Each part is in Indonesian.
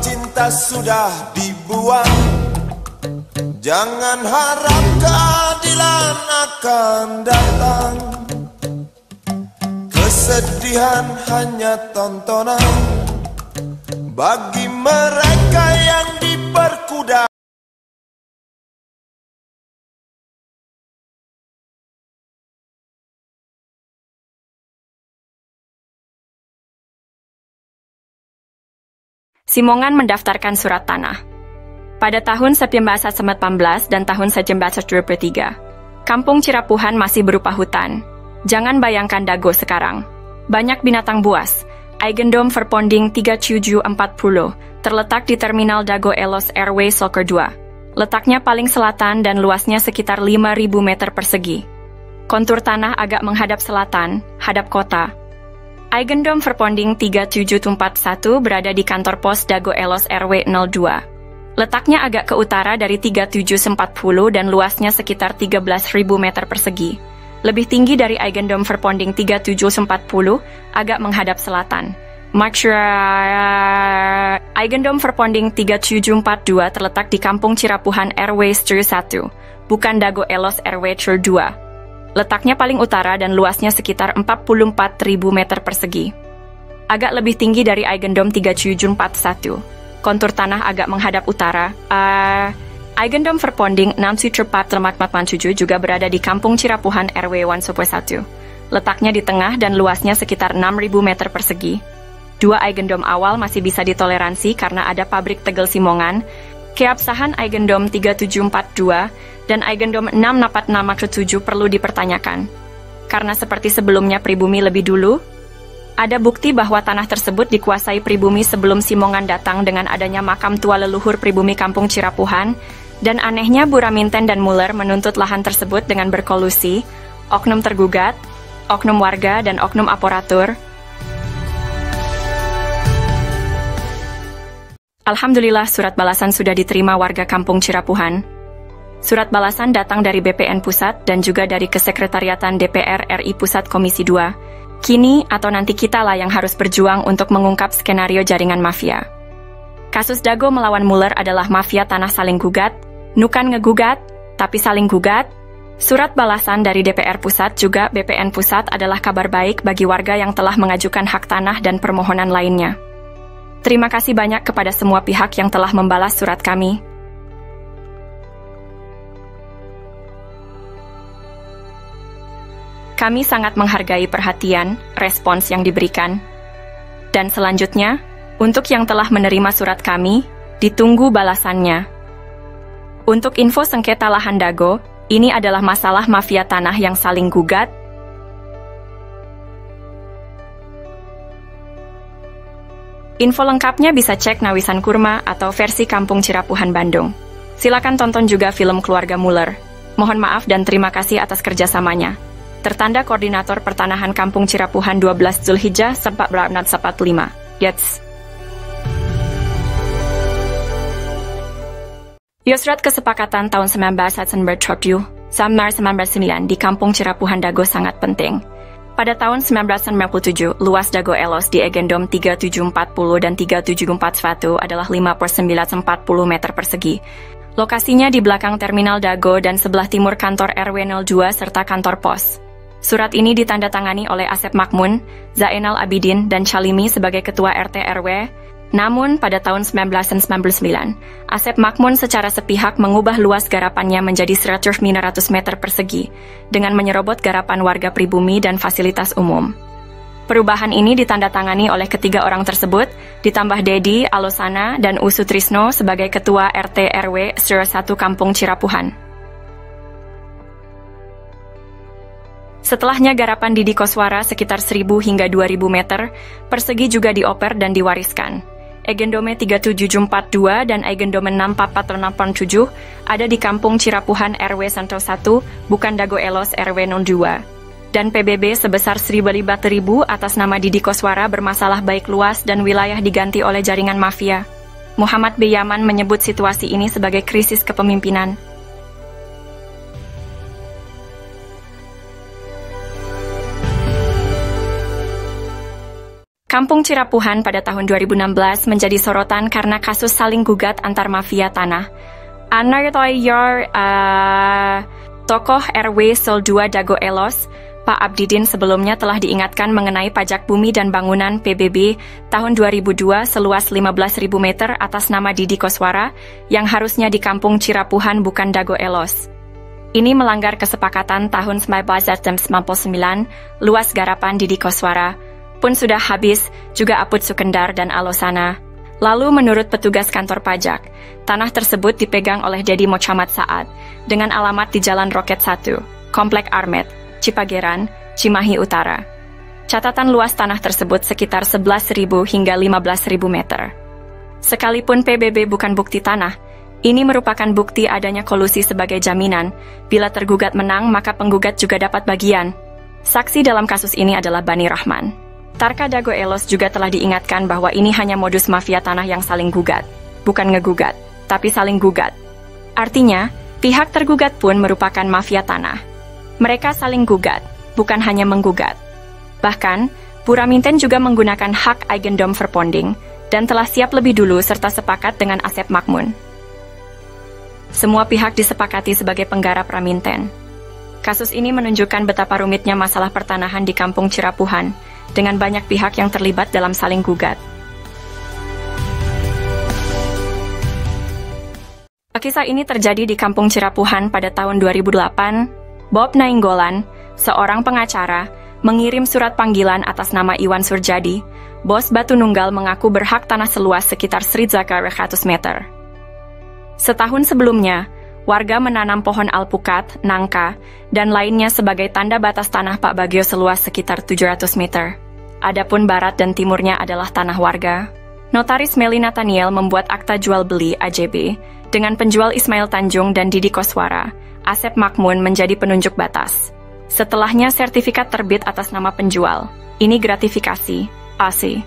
cinta sudah dibuang, jangan harap keadilan akan datang. Kesedihan hanya tontonan bagi mereka yang diperkuda. Simongan mendaftarkan surat tanah. Pada tahun 1918 dan tahun 1923, Kampung Cirapuhan masih berupa hutan. Jangan bayangkan Dago sekarang. Banyak binatang buas. Eigendom Verponding 3740 terletak di Terminal Dago Elos Airway Soccer 2. Letaknya paling selatan dan luasnya sekitar 5.000 meter persegi. Kontur tanah agak menghadap selatan, hadap kota. Eigendom Verponding 3741 berada di kantor pos Dago Elos RW 02. Letaknya agak ke utara dari 3740 dan luasnya sekitar 13.000 meter persegi. Lebih tinggi dari Eigendom Verponding 3740, agak menghadap selatan. Eigendom Verponding 3742 terletak di Kampung Cirapuhan RW 1, bukan Dago Elos RW 2. Letaknya paling utara dan luasnya sekitar 44.000 meter persegi. Agak lebih tinggi dari Eigendom 3741. Kontur tanah agak menghadap utara. Eigendom Verponding 6747 juga berada di Kampung Cirapuhan RW 1. Letaknya di tengah dan luasnya sekitar 6.000 meter persegi. Dua Eigendom awal masih bisa ditoleransi karena ada pabrik tegel Simongan. Keabsahan Eigendom 3742 dan Eigendom 646 perlu dipertanyakan. Karena seperti sebelumnya pribumi lebih dulu, ada bukti bahwa tanah tersebut dikuasai pribumi sebelum Simongan datang dengan adanya makam tua leluhur pribumi Kampung Cirapuhan, dan anehnya Buraminten dan Muller menuntut lahan tersebut dengan berkolusi, oknum tergugat, oknum warga, dan oknum aparatur. Alhamdulillah surat balasan sudah diterima warga Kampung Cirapuhan. Surat balasan datang dari BPN Pusat dan juga dari Kesekretariatan DPR RI Pusat Komisi 2. Kini atau nanti kitalah yang harus berjuang untuk mengungkap skenario jaringan mafia. Kasus Dago melawan Muller adalah mafia tanah saling gugat, nukan ngegugat, tapi saling gugat. Surat balasan dari DPR Pusat juga BPN Pusat adalah kabar baik bagi warga yang telah mengajukan hak tanah dan permohonan lainnya. Terima kasih banyak kepada semua pihak yang telah membalas surat kami. Kami sangat menghargai perhatian, respons yang diberikan. Dan selanjutnya, untuk yang telah menerima surat kami, ditunggu balasannya. Untuk info sengketa lahan Dago, ini adalah masalah mafia tanah yang saling gugat. Info lengkapnya bisa cek Nawisan Kurma atau versi Kampung Cirapuhan Bandung. Silakan tonton juga film Keluarga Muller. Mohon maaf dan terima kasih atas kerjasamanya. Tertanda Koordinator Pertanahan Kampung Cirapuhan 12 Zulhijjah 1445. Yats. Yusrat Kesepakatan tahun 1997 sampai 1999 di Kampung Cirapuhan Dago sangat penting. Pada tahun 1997, luas Dago Elos di Eigendom 3740 dan 3741 adalah 5/940 meter persegi. Lokasinya di belakang Terminal Dago dan sebelah timur kantor RW 02 serta kantor pos. Surat ini ditandatangani oleh Asep Makmun, Zainal Abidin, dan Chalimi sebagai Ketua RT RW. Namun, pada tahun 1999, Asep Makmun secara sepihak mengubah luas garapannya menjadi 100 meter persegi, dengan menyerobot garapan warga pribumi dan fasilitas umum. Perubahan ini ditandatangani oleh ketiga orang tersebut, ditambah Dedi, Alosana, dan Usu Trisno sebagai Ketua RT RW 01 Kampung Cirapuhan. Setelahnya garapan Didi Koswara sekitar 1.000 hingga 2.000 meter persegi juga dioper dan diwariskan. Eigendome 3742 dan Eigendome 64467 ada di Kampung Cirapuhan RW 101, bukan Dago Elos RW 02. Dan PBB sebesar 1.000 atas nama Didi Koswara bermasalah baik luas dan wilayah diganti oleh jaringan mafia. Muhammad B. Yaman menyebut situasi ini sebagai krisis kepemimpinan. Kampung Cirapuhan pada tahun 2016 menjadi sorotan karena kasus saling gugat antar mafia tanah. Tokoh RW Sol 2 Dago Elos, Pak Abdidin sebelumnya telah diingatkan mengenai pajak bumi dan bangunan PBB tahun 2002 seluas 15.000 meter atas nama Didi Koswara yang harusnya di Kampung Cirapuhan bukan Dago Elos. Ini melanggar kesepakatan tahun 1999, luas garapan Didi Koswara pun sudah habis, juga Apud Sukendar dan Alosana. Lalu menurut petugas kantor pajak, tanah tersebut dipegang oleh Dedi Mochamat Saad dengan alamat di Jalan Roket 1, Komplek Armet, Cipageran, Cimahi Utara. Catatan luas tanah tersebut sekitar 11.000 hingga 15.000 meter. Sekalipun PBB bukan bukti tanah, ini merupakan bukti adanya kolusi sebagai jaminan. Bila tergugat menang, maka penggugat juga dapat bagian. Saksi dalam kasus ini adalah Bani Rahman. Tarka Dago Elos juga telah diingatkan bahwa ini hanya modus mafia tanah yang saling gugat. Bukan ngegugat, tapi saling gugat. Artinya, pihak tergugat pun merupakan mafia tanah. Mereka saling gugat, bukan hanya menggugat. Bahkan, Puraminten juga menggunakan hak Eigendom Verponding dan telah siap lebih dulu serta sepakat dengan Asep Makmun. Semua pihak disepakati sebagai penggarap Raminten. Kasus ini menunjukkan betapa rumitnya masalah pertanahan di Kampung Cirapuhan, dengan banyak pihak yang terlibat dalam saling gugat. Kisah ini terjadi di Kampung Cirapuhan pada tahun 2008. Bob Nainggolan, seorang pengacara, mengirim surat panggilan atas nama Iwan Surjadi, bos Batu Nunggal mengaku berhak tanah seluas sekitar 100 meter. Setahun sebelumnya, warga menanam pohon alpukat, nangka, dan lainnya sebagai tanda batas tanah Pak Bagio seluas sekitar 700 meter. Adapun barat dan timurnya adalah tanah warga. Notaris Meli Nathaniel membuat akta jual beli AJB dengan penjual Ismail Tanjung dan Didi Koswara. Asep Makmun menjadi penunjuk batas. Setelahnya sertifikat terbit atas nama penjual. Ini gratifikasi, AC.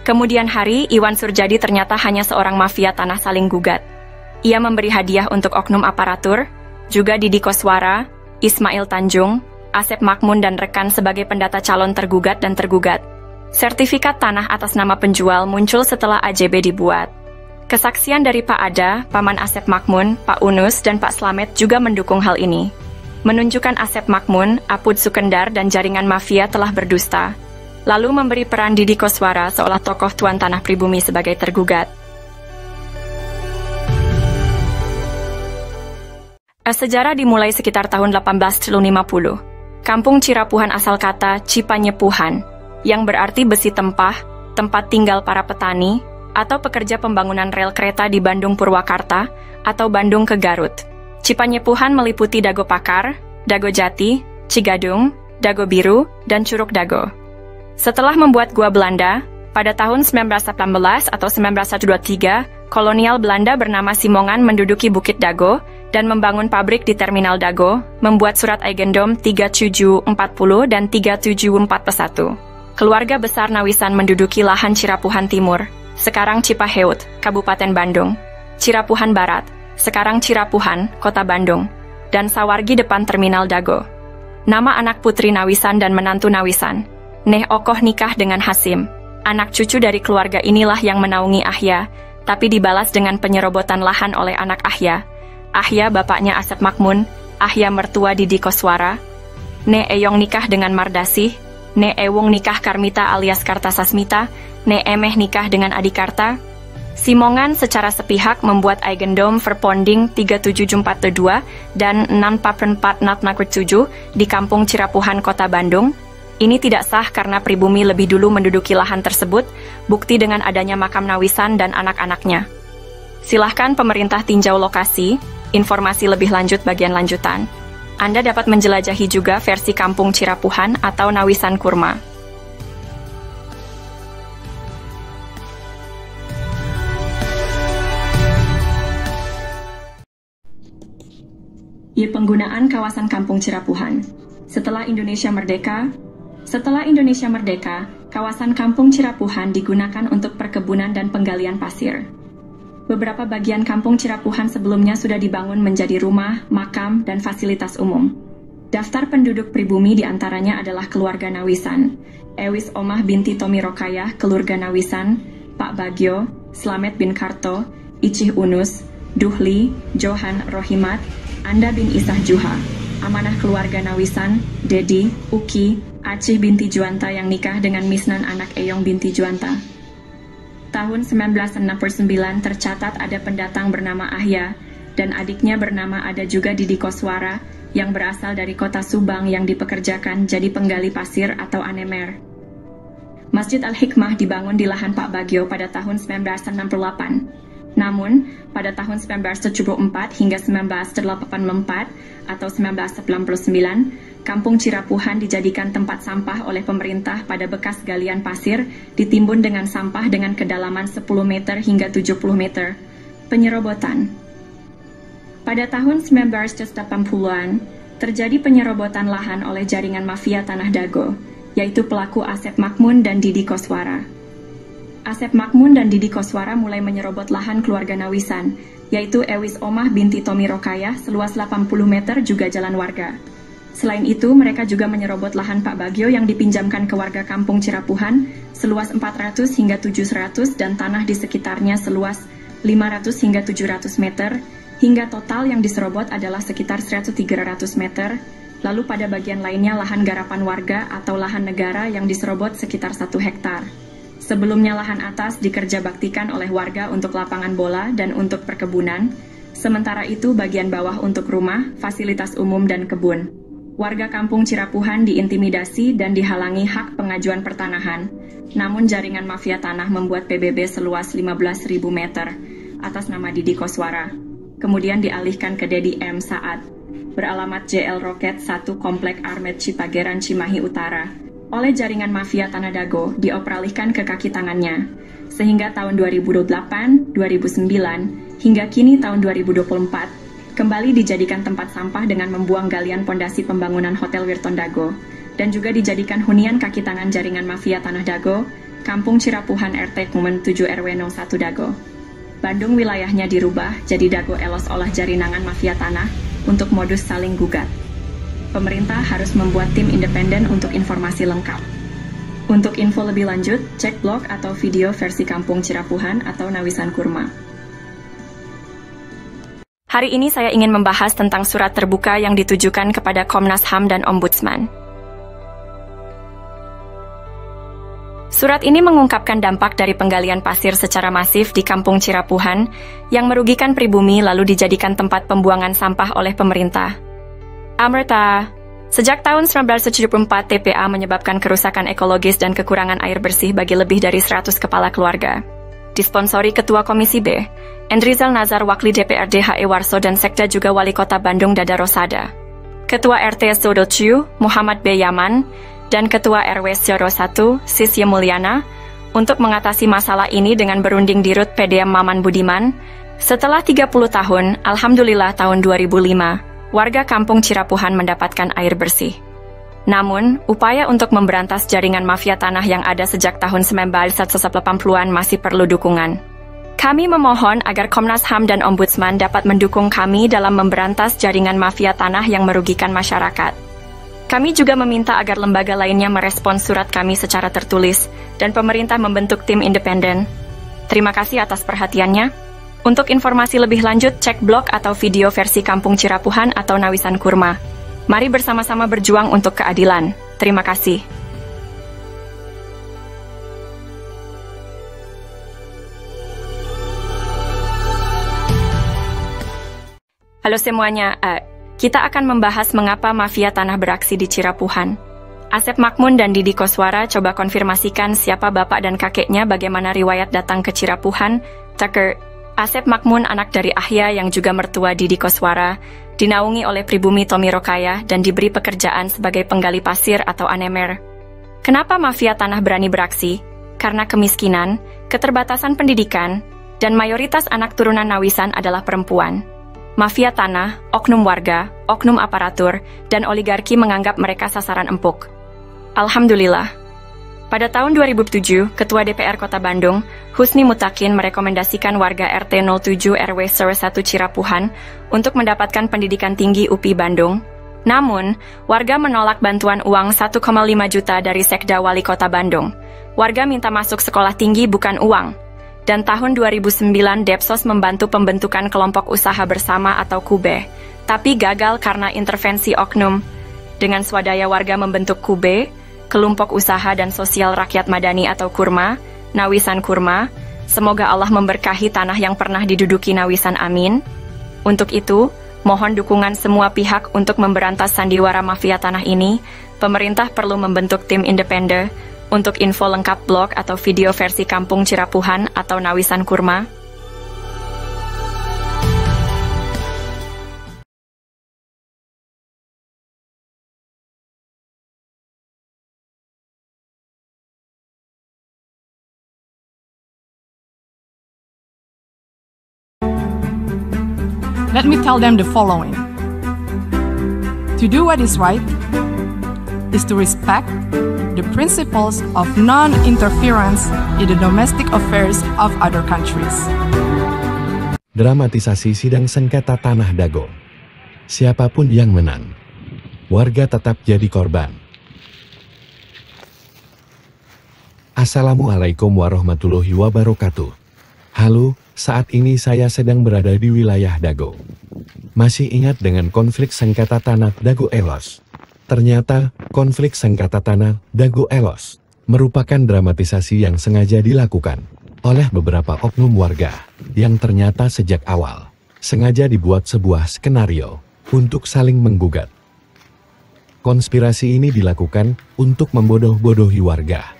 Kemudian hari, Iwan Surjadi ternyata hanya seorang mafia tanah saling gugat. Ia memberi hadiah untuk oknum aparatur, juga Didi Koswara, Ismail Tanjung, Asep Makmun dan rekan sebagai pendata calon tergugat dan tergugat. Sertifikat tanah atas nama penjual muncul setelah AJB dibuat. Kesaksian dari Pak Ada, Paman Asep Makmun, Pak Unus, dan Pak Slamet juga mendukung hal ini. Menunjukkan Asep Makmun, Apud Sukendar, dan jaringan mafia telah berdusta. Lalu memberi peran Didi Koswara seolah tokoh tuan tanah pribumi sebagai tergugat. Sejarah dimulai sekitar tahun 1850. Kampung Cirapuhan asal kata Cipanyepuhan, yang berarti besi tempah, tempat tinggal para petani, atau pekerja pembangunan rel kereta di Bandung Purwakarta, atau Bandung ke Garut. Cipanyepuhan meliputi Dago Pakar, Dago Jati, Cigadung, Dago Biru, dan Curug Dago. Setelah membuat gua Belanda, pada tahun 1918 atau 1923, kolonial Belanda bernama Simongan menduduki Bukit Dago dan membangun pabrik di Terminal Dago, membuat surat Eigendom 3740 dan 3741. Keluarga besar Nawisan menduduki lahan Cirapuhan Timur, sekarang Cipaheut, Kabupaten Bandung, Cirapuhan Barat, sekarang Cirapuhan, Kota Bandung, dan Sawargi depan Terminal Dago. Nama anak putri Nawisan dan menantu Nawisan, Neh Okoh nikah dengan Hasim. Anak cucu dari keluarga inilah yang menaungi Ahya, tapi dibalas dengan penyerobotan lahan oleh anak Ahya. Ahya bapaknya Asep Makmun, Ahya mertua Didi Koswara. Ne Eyong nikah dengan Mardasih, Ne Ewung nikah Karmita alias Kartasasmita, Ne Emeh nikah dengan Adikarta. Simongan secara sepihak membuat Eigendom Verponding 37442 dan 64447 di Kampung Cirapuhan, Kota Bandung. Ini tidak sah karena pribumi lebih dulu menduduki lahan tersebut, bukti dengan adanya makam Nawisan dan anak-anaknya. Silahkan pemerintah tinjau lokasi, informasi lebih lanjut bagian lanjutan. Anda dapat menjelajahi juga versi Kampung Cirapuhan atau Nawisan Kurma. Penggunaan kawasan Kampung Cirapuhan. Setelah Indonesia Merdeka, kawasan Kampung Cirapuhan digunakan untuk perkebunan dan penggalian pasir. Beberapa bagian Kampung Cirapuhan sebelumnya sudah dibangun menjadi rumah, makam, dan fasilitas umum. Daftar penduduk pribumi diantaranya adalah keluarga Nawisan, Ewis Omah binti Tomi Rokayah, keluarga Nawisan, Pak Bagio, Slamet bin Karto, Icih Unus, Duhli, Johan Rohimat, Anda bin Isah Juha, amanah keluarga Nawisan, Dedi, Uki, Acih binti Juanta yang nikah dengan Misnan anak Eyong binti Juanta. Tahun 1969 tercatat ada pendatang bernama Ahya, dan adiknya bernama ada juga Didi Koswara, yang berasal dari kota Subang yang dipekerjakan jadi penggali pasir atau anemer. Masjid Al-Hikmah dibangun di lahan Pak Bagio pada tahun 1968. Namun, pada tahun 1974 hingga 1984 atau 1999, Kampung Cirapuhan dijadikan tempat sampah oleh pemerintah pada bekas galian pasir ditimbun dengan sampah dengan kedalaman 10 meter hingga 70 meter. Penyerobotan. Pada tahun 1980-an, terjadi penyerobotan lahan oleh jaringan mafia Tanah Dago, yaitu pelaku Asep Makmun dan Didi Koswara. Asep Makmun dan Didi Koswara mulai menyerobot lahan keluarga Nawisan, yaitu Ewis Omah binti Tomi Rokayah seluas 80 meter juga jalan warga. Selain itu, mereka juga menyerobot lahan Pak Bagio yang dipinjamkan ke warga Kampung Cirapuhan seluas 400 hingga 700 dan tanah di sekitarnya seluas 500 hingga 700 meter, hingga total yang diserobot adalah sekitar 100-300 meter. Lalu pada bagian lainnya lahan garapan warga atau lahan negara yang diserobot sekitar 1 hektar. Sebelumnya lahan atas dikerjabaktikan oleh warga untuk lapangan bola dan untuk perkebunan, sementara itu bagian bawah untuk rumah, fasilitas umum dan kebun. Warga Kampung Cirapuhan diintimidasi dan dihalangi hak pengajuan pertanahan, namun jaringan mafia tanah membuat PBB seluas 15.000 meter atas nama Didi Koswara, kemudian dialihkan ke Dedi M. Saad, beralamat JL Roket 1 Komplek Armet Cipageran Cimahi Utara, oleh jaringan mafia Tanah Dago dioperalihkan ke kaki tangannya, sehingga tahun 2008, 2009, hingga kini tahun 2024, kembali dijadikan tempat sampah dengan membuang galian pondasi pembangunan Hotel Wirton Dago, dan juga dijadikan hunian kaki tangan jaringan mafia Tanah Dago, Kampung Cirapuhan RT Kumen 7 RW 01 Dago. Bandung wilayahnya dirubah jadi Dago Elos olah jarinangan mafia tanah untuk modus saling gugat. Pemerintah harus membuat tim independen untuk informasi lengkap. Untuk info lebih lanjut, cek blog atau video versi Kampung Cirapuhan atau Nawisan Kurma. Hari ini saya ingin membahas tentang surat terbuka yang ditujukan kepada Komnas HAM dan Ombudsman. Surat ini mengungkapkan dampak dari penggalian pasir secara masif di Kampung Cirapuhan yang merugikan pribumi lalu dijadikan tempat pembuangan sampah oleh pemerintah. Amerta, sejak tahun 1974 TPA menyebabkan kerusakan ekologis dan kekurangan air bersih bagi lebih dari 100 kepala keluarga. Disponsori Ketua Komisi B, Endrizal Nazar Wakli DPRD HE Warso dan Sekda juga Wali Kota Bandung Dada Rosada. Ketua RT Sodociu, Muhammad B. Yaman, dan Ketua RW Syoro 1, Sisye Mulyana, untuk mengatasi masalah ini dengan berunding di RUT PDM Maman Budiman. Setelah 30 tahun, Alhamdulillah tahun 2005, warga Kampung Cirapuhan mendapatkan air bersih. Namun, upaya untuk memberantas jaringan mafia tanah yang ada sejak tahun 1980-an masih perlu dukungan. Kami memohon agar Komnas HAM dan Ombudsman dapat mendukung kami dalam memberantas jaringan mafia tanah yang merugikan masyarakat. Kami juga meminta agar lembaga lainnya merespons surat kami secara tertulis dan pemerintah membentuk tim independen. Terima kasih atas perhatiannya. Untuk informasi lebih lanjut, cek blog atau video versi Kampung Cirapuhan atau Nawisan Kurma. Mari bersama-sama berjuang untuk keadilan. Terima kasih. Halo semuanya, kita akan membahas mengapa mafia tanah beraksi di Cirapuhan. Asep Makmun dan Didi Koswara coba konfirmasikan siapa bapak dan kakeknya, bagaimana riwayat datang ke Cirapuhan. Tucker, Asep Makmun anak dari Ahya yang juga mertua Didi Koswara, dinaungi oleh pribumi Tomi Rokayah dan diberi pekerjaan sebagai penggali pasir atau anemer. Kenapa mafia tanah berani beraksi? Karena kemiskinan, keterbatasan pendidikan, dan mayoritas anak turunan Nawisan adalah perempuan. Mafia tanah, oknum warga, oknum aparatur, dan oligarki menganggap mereka sasaran empuk. Alhamdulillah. Pada tahun 2007, Ketua DPR Kota Bandung, Husni Mutakin merekomendasikan warga RT 07 RW 01 Cirapuhan untuk mendapatkan pendidikan tinggi UPI Bandung, Namun, warga menolak bantuan uang 1,5 juta dari Sekda Wali Kota Bandung. Warga minta masuk sekolah tinggi bukan uang. Dan tahun 2009 Depsos membantu pembentukan kelompok usaha bersama atau KUBE, tapi gagal karena intervensi oknum. Dengan swadaya warga membentuk KUBE, Kelompok Usaha dan Sosial Rakyat Madani atau KURMA, Nawisan Kurma. Semoga Allah memberkahi tanah yang pernah diduduki Nawisan, amin. Untuk itu, mohon dukungan semua pihak untuk memberantas sandiwara mafia tanah ini. Pemerintah perlu membentuk tim independen. Untuk info lengkap blog atau video versi Kampung Cirapuhan atau Nawisan Kurma. Let me tell them the following. To do what is right is to respect the principles of non-interference in the domestic affairs of other countries. Dramatisasi sidang sengketa tanah Dago. Siapapun yang menang, warga tetap jadi korban. Assalamualaikum warahmatullahi wabarakatuh. Halo, saat ini saya sedang berada di wilayah Dago. Masih ingat dengan konflik sengketa tanah Dago Elos? Ternyata, konflik sengketa tanah Dago Elos merupakan dramatisasi yang sengaja dilakukan oleh beberapa oknum warga yang ternyata sejak awal sengaja dibuat sebuah skenario untuk saling menggugat. Konspirasi ini dilakukan untuk membodoh-bodohi warga,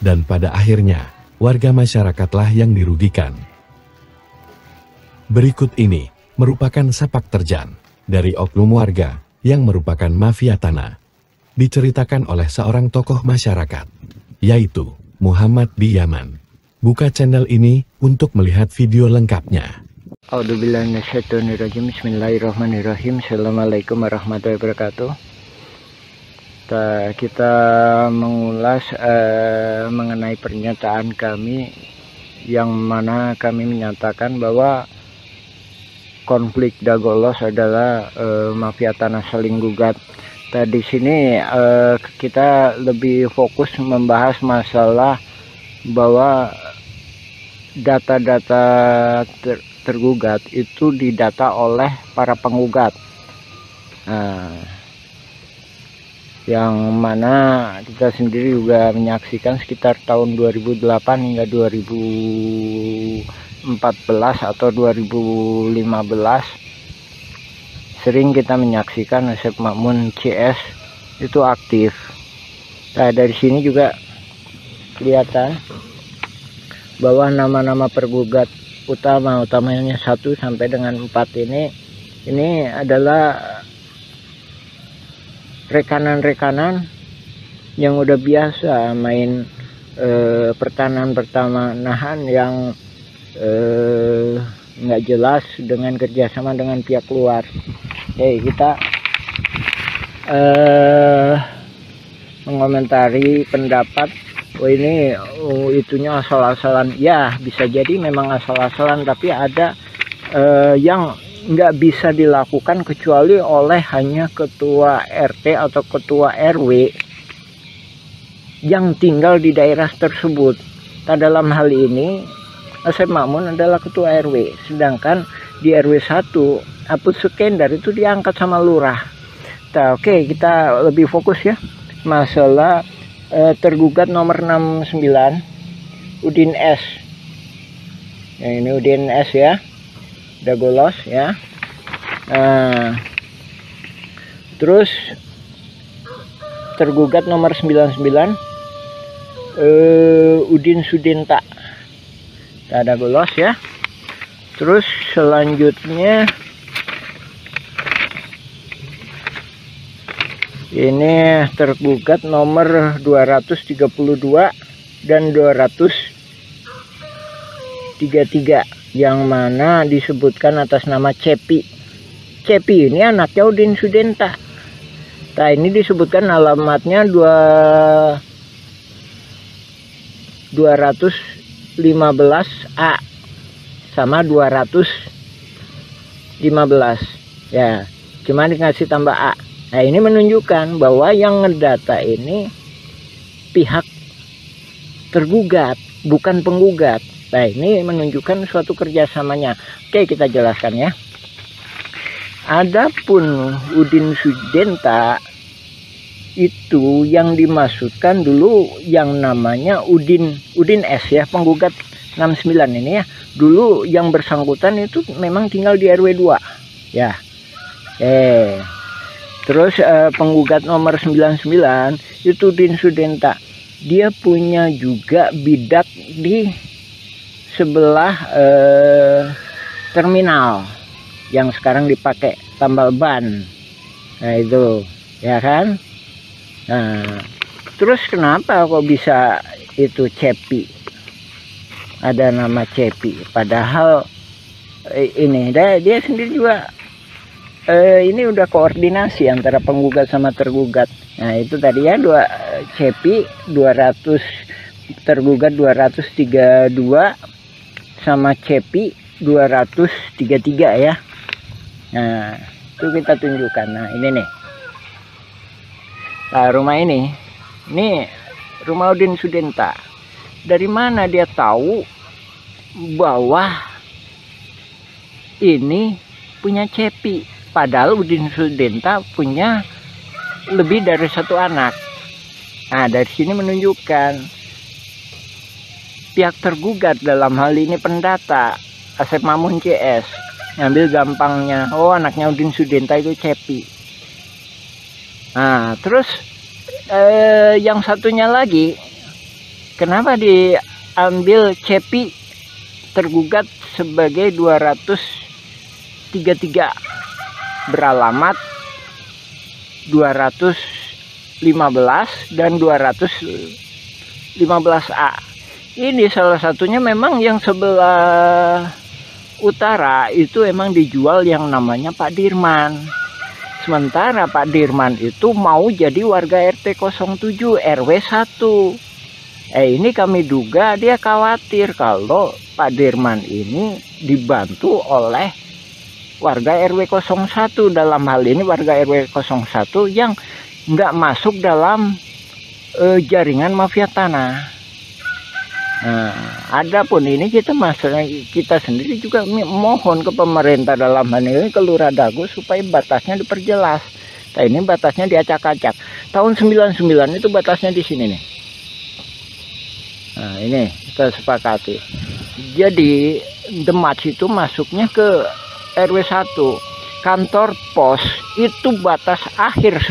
dan pada akhirnya warga masyarakatlah yang dirugikan. Berikut ini merupakan sepak terjang dari oknum warga yang merupakan mafia tanah. Diceritakan oleh seorang tokoh masyarakat, yaitu Muhammad di Yaman. Buka channel ini untuk melihat video lengkapnya. A'udzubillahiminasyaitonirrajim. Bismillahirrahmanirrahim. Assalamualaikum warahmatullahi wabarakatuh. Kita mengulas mengenai pernyataan kami yang mana kami menyatakan bahwa konflik Dago Elos adalah mafia tanah saling gugat. Di sini kita lebih fokus membahas masalah bahwa data-data tergugat itu didata oleh para penggugat. Yang mana kita sendiri juga menyaksikan sekitar tahun 2008 hingga 2014 atau 2015 sering kita menyaksikan Asep Makmun CS itu aktif. Dari sini juga kelihatan bahwa nama-nama pergugat utamanya 1 sampai dengan 4 ini adalah rekanan-rekanan yang udah biasa main pertanahan yang nggak jelas dengan kerjasama dengan pihak luar. Kita mengomentari pendapat ini itunya asal-asalan. Ya, bisa jadi memang asal-asalan, tapi ada yang nggak bisa dilakukan kecuali oleh hanya ketua RT atau ketua RW yang tinggal di daerah tersebut. Dalam hal ini Asep Makmun adalah ketua RW, sedangkan di RW 1 Apus Sekendar itu diangkat sama lurah. Oke, kita lebih fokus ya masalah tergugat nomor 69 Udin S. Ini Udin S ya, Dago Elos ya. Terus tergugat nomor 99 Udin Sudinta, Dago Elos ya. Terus selanjutnya ini tergugat nomor 232 dan 233 yang mana disebutkan atas nama Cepi. Cepi ini anaknya Udin Sudinta. Ini disebutkan alamatnya 215A sama 215 ya, cuma dikasih tambah A. Nah, ini menunjukkan bahwa yang ngedata ini pihak tergugat, bukan penggugat. Nah, ini menunjukkan suatu kerjasamanya. Oke, kita jelaskan ya. Adapun Udin Sudenta itu yang dimaksudkan dulu yang namanya Udin S ya, penggugat 69 ini ya. Dulu yang bersangkutan itu memang tinggal di RW 2 ya. Terus penggugat nomor 99 itu Udin Sudenta. Dia punya juga bidak di sebelah terminal yang sekarang dipakai tambal ban. Nah itu ya kan. Nah terus kenapa kok bisa itu Cepi, ada nama Cepi, padahal ini dia sendiri juga ini udah koordinasi antara penggugat sama tergugat. Nah itu tadi ya, Cepi 200, tergugat 232 sama Cepi 233 ya. Nah itu kita tunjukkan. Nah ini nih, nah, rumah ini rumah Udin Sudenta. Dari mana dia tahu bahwa ini punya Cepi, padahal Udin Sudenta punya lebih dari satu anak. Nah dari sini menunjukkan pihak tergugat, dalam hal ini pendata Asep Mamun CS, ngambil gampangnya, oh anaknya Udin Sudenta itu Cepi. Nah terus yang satunya lagi, kenapa diambil Cepi tergugat sebagai 233 beralamat 215 dan 215A. Ini salah satunya memang yang sebelah utara itu emang dijual yang namanya Pak Dirman. Sementara Pak Dirman itu mau jadi warga RT 07 RW 1. Ini kami duga dia khawatir kalau Pak Dirman ini dibantu oleh warga RW 01, dalam hal ini warga RW 01 yang nggak masuk dalam jaringan mafia tanah. Nah, adapun ini kita sendiri juga mohon ke pemerintah, dalam hal ini ke Lurah Dago, supaya batasnya diperjelas. Nah ini batasnya diacak-acak. Tahun 99 itu batasnya di sini nih. Nah ini kita sepakati. Jadi Demat itu masuknya ke RW 1, kantor pos itu batas akhir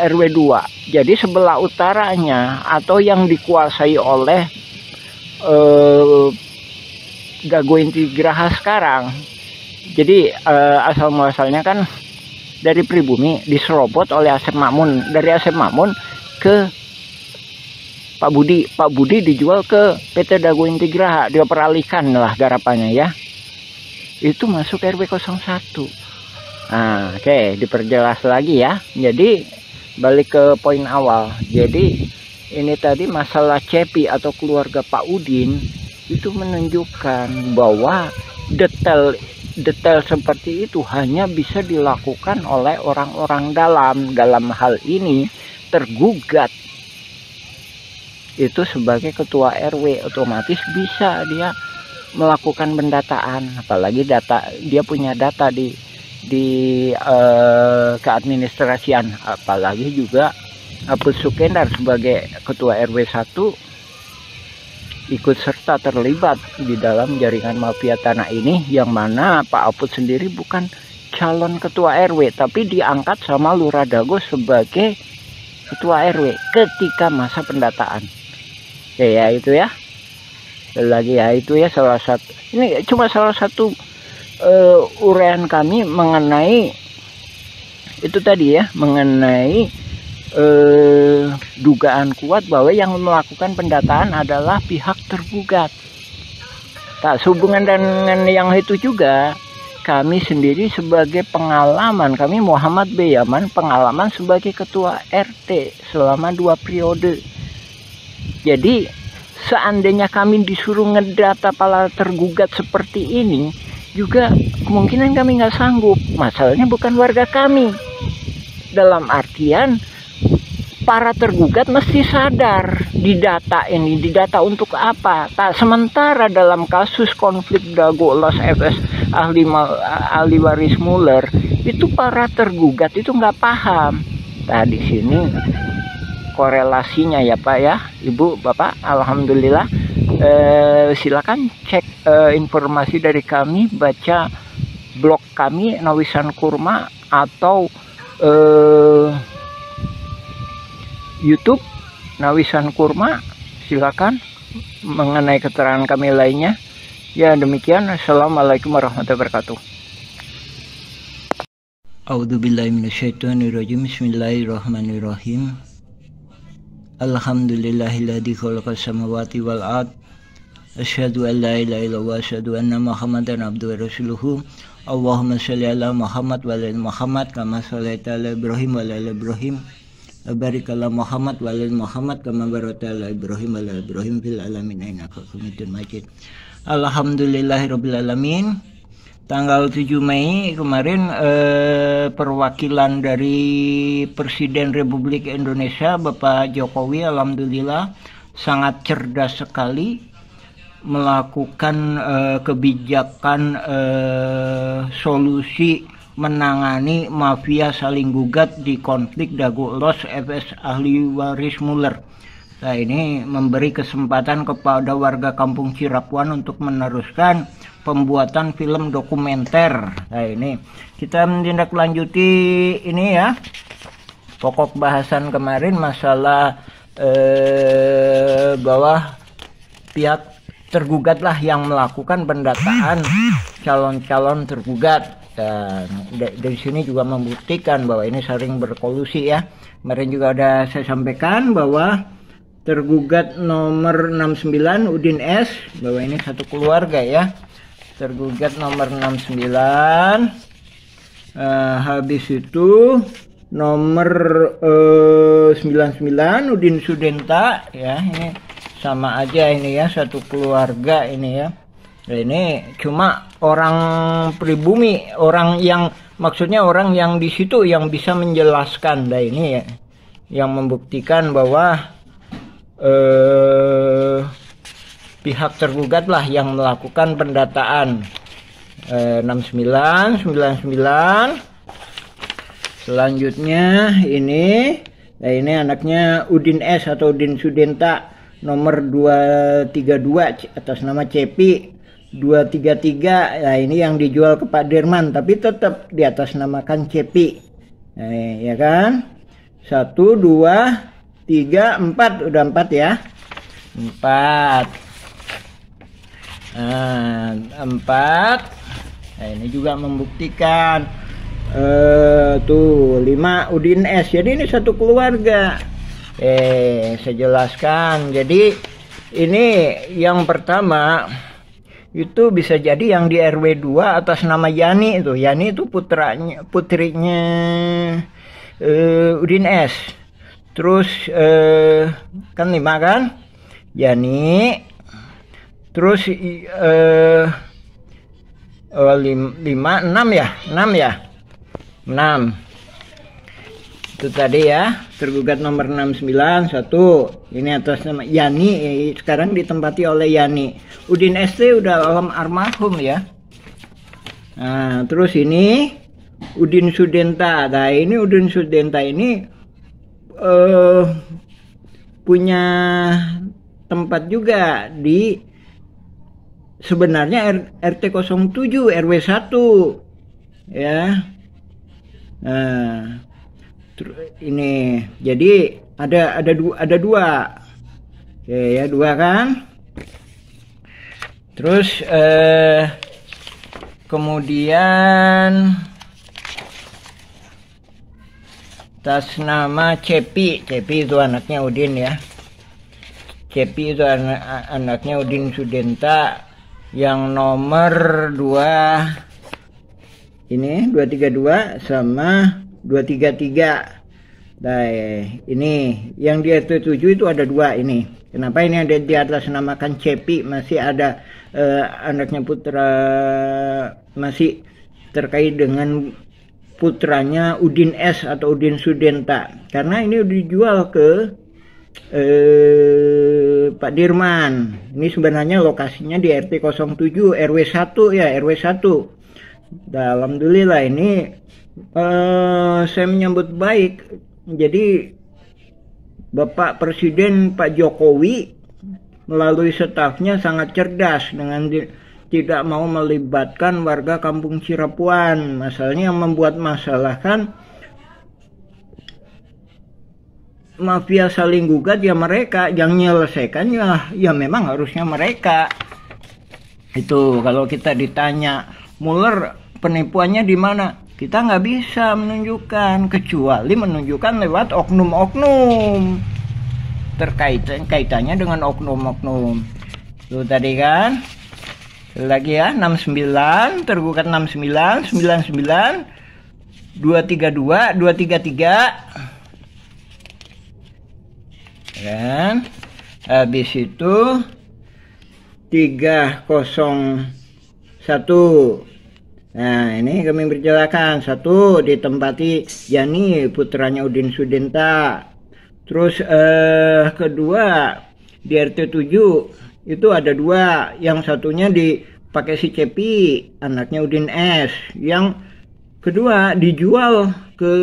RW 2. Jadi sebelah utaranya atau yang dikuasai oleh Dago Inti Graha sekarang. Jadi asal muasalnya kan dari pribumi diserobot oleh Asep Mamun, dari Asep Mamun ke Pak Budi. Pak Budi dijual ke PT Dago Inti Graha, dia peralihkan lah garapannya ya. Itu masuk RW 01. Nah, oke, diperjelas lagi ya. Jadi balik ke poin awal. Jadi ini tadi masalah Cepi atau keluarga Pak Udin itu menunjukkan bahwa detail seperti itu hanya bisa dilakukan oleh orang-orang dalam hal ini tergugat itu sebagai ketua RW, otomatis bisa dia melakukan pendataan, apalagi dia punya data di keadministrasian, apalagi juga Apus Sukendar sebagai ketua RW 1 ikut serta terlibat di dalam jaringan mafia tanah ini, yang mana Pak Apus sendiri bukan calon ketua RW tapi diangkat sama Lurah Dago sebagai ketua RW ketika masa pendataan. Ya itu ya. Lagi ya itu ya, salah satu, ini cuma salah satu uraian kami mengenai itu tadi ya, mengenai dugaan kuat bahwa yang melakukan pendataan adalah pihak tergugat. Tak sehubungan dengan yang itu juga, kami sendiri sebagai pengalaman, kami Muhammad B. Yaman, pengalaman sebagai ketua RT selama 2 periode. Jadi seandainya kami disuruh ngedata para tergugat seperti ini, juga kemungkinan kami nggak sanggup. Masalahnya bukan warga kami. dalam artian para tergugat mesti sadar didata ini, didata untuk apa. Sementara dalam kasus konflik Dago Elos FS ahli waris Mueller itu para tergugat itu nggak paham. Nah di sini korelasinya ya Pak ya, Ibu, Bapak, alhamdulillah. Silakan cek informasi dari kami, baca blog kami Nawisan Kurma atau YouTube Nawisan Kurma, silakan mengenai keterangan kami lainnya. Ya demikian, assalamualaikum warahmatullahi wabarakatuh. A'udzubillahi minasyaitonirrajim. Bismillahirrahmanirrahim. Alhamdulillahilladzi khalaqas samawati wal ard. Asyhadu an la ilaha illallah wa asyhadu anna Muhammadan abduhu wa rasuluhu. Allahumma shalli ala Muhammad wa ala Muhammad kama shallaita ala Ibrahim wa ala Ibrahim. Barik ala Muhammad wa ala Muhammad kama barakta ala Ibrahim wa ala Ibrahim fil alamin innaka Hamidum Majid. Alhamdulillahirabbil alamin. Tanggal 7 Mei kemarin perwakilan dari Presiden Republik Indonesia Bapak Jokowi alhamdulillah sangat cerdas sekali melakukan kebijakan solusi menangani mafia saling gugat di konflik Dago Elos FS ahli waris Mueller. Nah ini memberi kesempatan kepada warga kampung Cirapuan untuk meneruskan pembuatan film dokumenter. Nah ini kita menindaklanjuti ini ya, pokok bahasan kemarin masalah bahwa pihak tergugatlah yang melakukan pendataan calon-calon tergugat. Dan dari sini juga membuktikan bahwa ini sering berkolusi ya. Kemarin juga ada saya sampaikan bahwa tergugat nomor 69 Udin S, bahwa ini satu keluarga ya. Tergugat nomor 69, habis itu nomor 99 Udin Sudenta ya, ini sama aja ini ya, satu keluarga ini ya. Nah, ini cuma orang pribumi, orang yang maksudnya orang yang di situ yang bisa menjelaskan. Nah ini ya, yang membuktikan bahwa pihak tergugat lah yang melakukan pendataan. 69, 99. Selanjutnya ini, nah ini anaknya Udin S atau Udin Sudenta nomor 232 atas nama Cepi 233. Nah ini yang dijual ke Pak Dirman tapi tetap di atas namakan Cepi. Nah, ya kan? 1, 2, 3, 4, udah 4 ya. 4. Nah, 4. Nah ini juga membuktikan. Tuh 5 Udin S. Jadi ini satu keluarga. Saya jelaskan. Jadi ini yang pertama itu bisa jadi yang di RW 2 atas nama Yani itu. Yani itu putrinya Udin S. Terus kan 5 kan? Yani. Terus 5, 6 ya? 6 ya? 6. Itu tadi ya, tergugat nomor 69 1. Ini atas nama Yani, sekarang ditempati oleh Yani. Udin ST udah almarhum ya. Nah, terus ini Udin Sudenta. Nah, ini Udin Sudenta ini punya tempat juga di sebenarnya RT 07 RW 1 ya. Nah, ini jadi ada dua. Oke ya, 2 kan. Terus kemudian atas nama Cepi. Cepi itu anaknya Udin ya. Cepi itu anaknya Udin Sudenta yang nomor 2 ini 232 sama 233. Nah, ini yang di RT 7 itu ada 2 ini. Kenapa ini ada di atas namakan Cepi? Masih ada anaknya putra, masih terkait dengan putranya Udin S atau Udin Sudenta, karena ini dijual ke Pak Dirman. Ini sebenarnya lokasinya di RT 07 RW 1 ya, RW 1. Alhamdulillah ini saya menyambut baik. Jadi Bapak Presiden Pak Jokowi melalui stafnya sangat cerdas dengan tidak mau melibatkan warga Kampung Cirapuan. Masalahnya yang membuat masalah kan mafia saling gugat ya mereka, yang menyelesaikan ya memang harusnya mereka. Itu kalau kita ditanya Mueller penipuannya di mana, kita nggak bisa menunjukkan kecuali menunjukkan lewat oknum-oknum kaitannya dengan oknum-oknum. Itu tadi kan lagi ya, 69 tergugat 69 99 232 233 kan, habis itu 301. Nah ini kami berjelakan, 1 ditempati Yani putranya Udin Sudenta. Terus kedua di RT 7 itu ada 2, yang satunya dipakai si Cepi anaknya Udin S, yang kedua dijual ke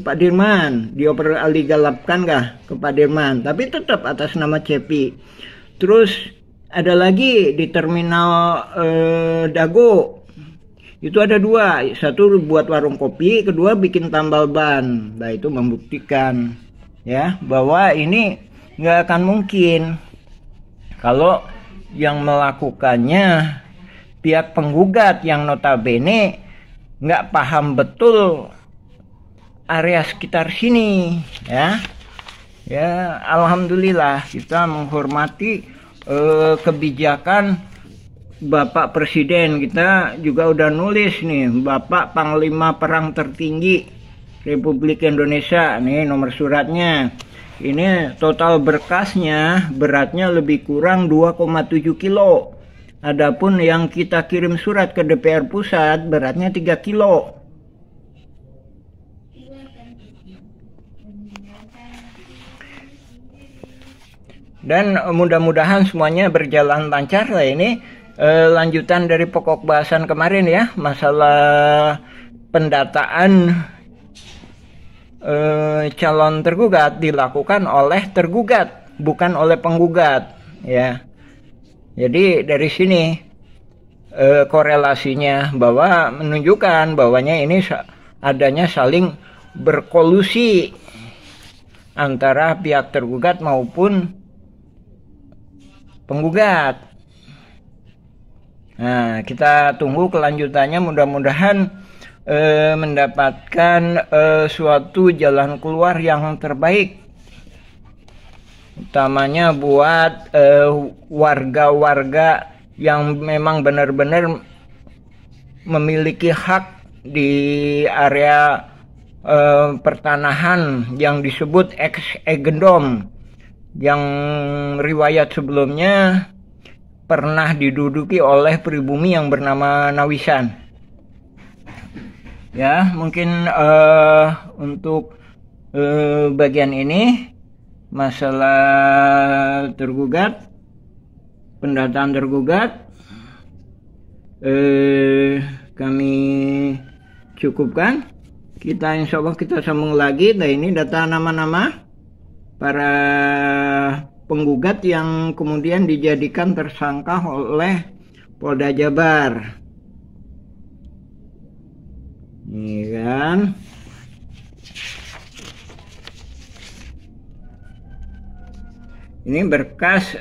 Pak Dirman, dioper aligalapkan ke Pak Dirman, tapi tetap atas nama Cepi. Terus ada lagi di terminal Dago, itu ada 2, satu buat warung kopi, kedua bikin tambal ban. Nah itu membuktikan ya bahwa ini nggak akan mungkin kalau yang melakukannya pihak penggugat yang notabene nggak paham betul area sekitar sini ya. Ya alhamdulillah kita menghormati kebijakan Bapak Presiden. Kita juga udah nulis nih, Bapak Panglima Perang Tertinggi Republik Indonesia, nih nomor suratnya. Ini total berkasnya beratnya lebih kurang 2,7 kilo. Adapun yang kita kirim surat ke DPR pusat beratnya 3 kilo. Dan mudah-mudahan semuanya berjalan lancar lah. Ini lanjutan dari pokok bahasan kemarin ya, masalah pendataan calon tergugat dilakukan oleh tergugat, bukan oleh penggugat ya. Jadi dari sini korelasinya bahwa menunjukkan bahwanya ini adanya saling berkolusi antara pihak tergugat maupun penggugat. Nah, kita tunggu kelanjutannya, mudah-mudahan mendapatkan suatu jalan keluar yang terbaik, utamanya buat warga-warga yang memang benar-benar memiliki hak di area pertanahan yang disebut ex-egendom, yang riwayat sebelumnya pernah diduduki oleh pribumi yang bernama Nawisan. Ya, mungkin untuk bagian ini masalah tergugat, pendataan tergugat, kami cukupkan. Kita insya Allah kita sambung lagi. Nah ini data nama-nama para penggugat yang kemudian dijadikan tersangka oleh Polda Jabar. Ini kan ini berkas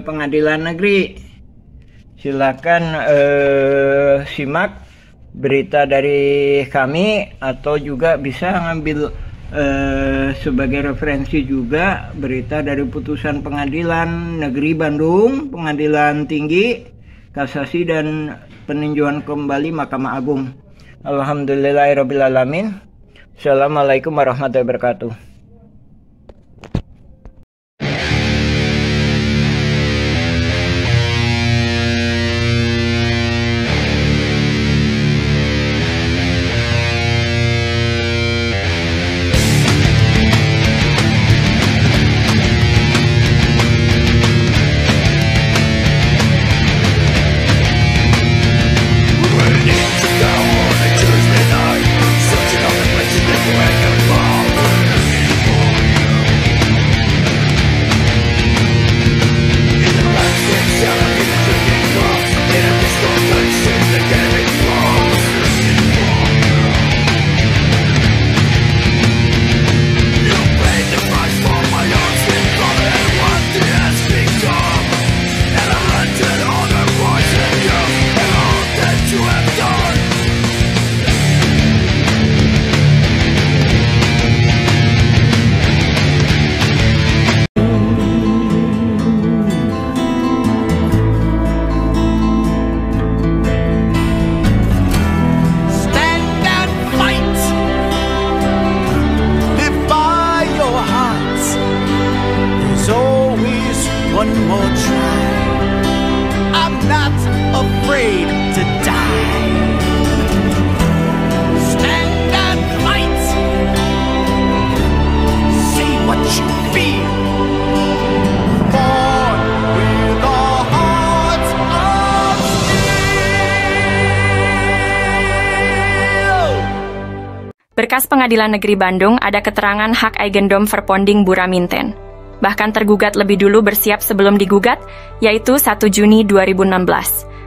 pengadilan negeri. Silakan simak berita dari kami, atau juga bisa ngambil sebagai referensi juga berita dari putusan Pengadilan Negeri Bandung, Pengadilan Tinggi, Kasasi, dan peninjauan kembali Mahkamah Agung. Alhamdulillahirrabbilalamin. Assalamualaikum warahmatullahi wabarakatuh. Berkas Pengadilan Negeri Bandung ada keterangan hak Eigendom Verponding Buraminten. Bahkan tergugat lebih dulu bersiap sebelum digugat, yaitu 1 Juni 2016.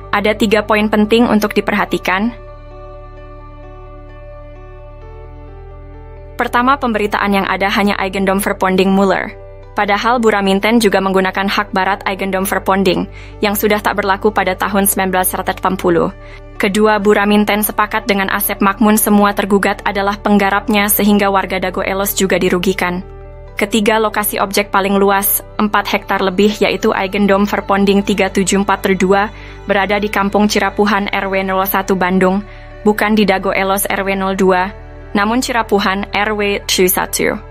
Ada 3 poin penting untuk diperhatikan. Pertama, pemberitaan yang ada hanya Eigendom Verponding Muller. Padahal Buraminten juga menggunakan hak barat Eigendom Verponding yang sudah tak berlaku pada tahun 1980. Kedua, Buraminten sepakat dengan Asep Makmun semua tergugat adalah penggarapnya sehingga warga Dago Elos juga dirugikan. Ketiga, lokasi objek paling luas, 4 hektar lebih, yaitu Eigendom Verponding 374/2 berada di Kampung Cirapuhan RW 01 Bandung, bukan di Dago Elos RW 02, namun Cirapuhan RW 01.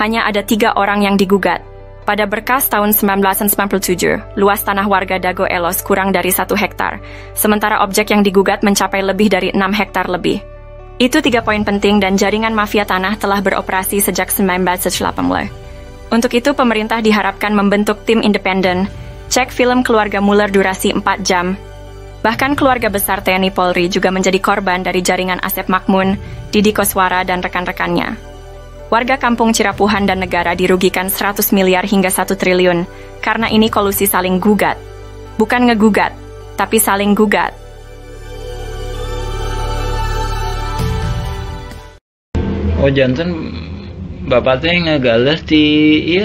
Hanya ada 3 orang yang digugat. Pada berkas tahun 1997, luas tanah warga Dago Elos kurang dari 1 hektar, sementara objek yang digugat mencapai lebih dari 6 hektar lebih. Itu 3 poin penting dan jaringan mafia tanah telah beroperasi sejak 1980. Untuk itu, pemerintah diharapkan membentuk tim independen, cek film keluarga Muller durasi 4 jam. Bahkan keluarga besar TNI Polri juga menjadi korban dari jaringan Asep Makmun, Didi Koswara, dan rekan-rekannya. Warga Kampung Cirapuhan dan negara dirugikan 100 miliar hingga 1 triliun, karena ini kolusi saling gugat. Bukan ngegugat, tapi saling gugat. Oh janten bapak teh ngagales di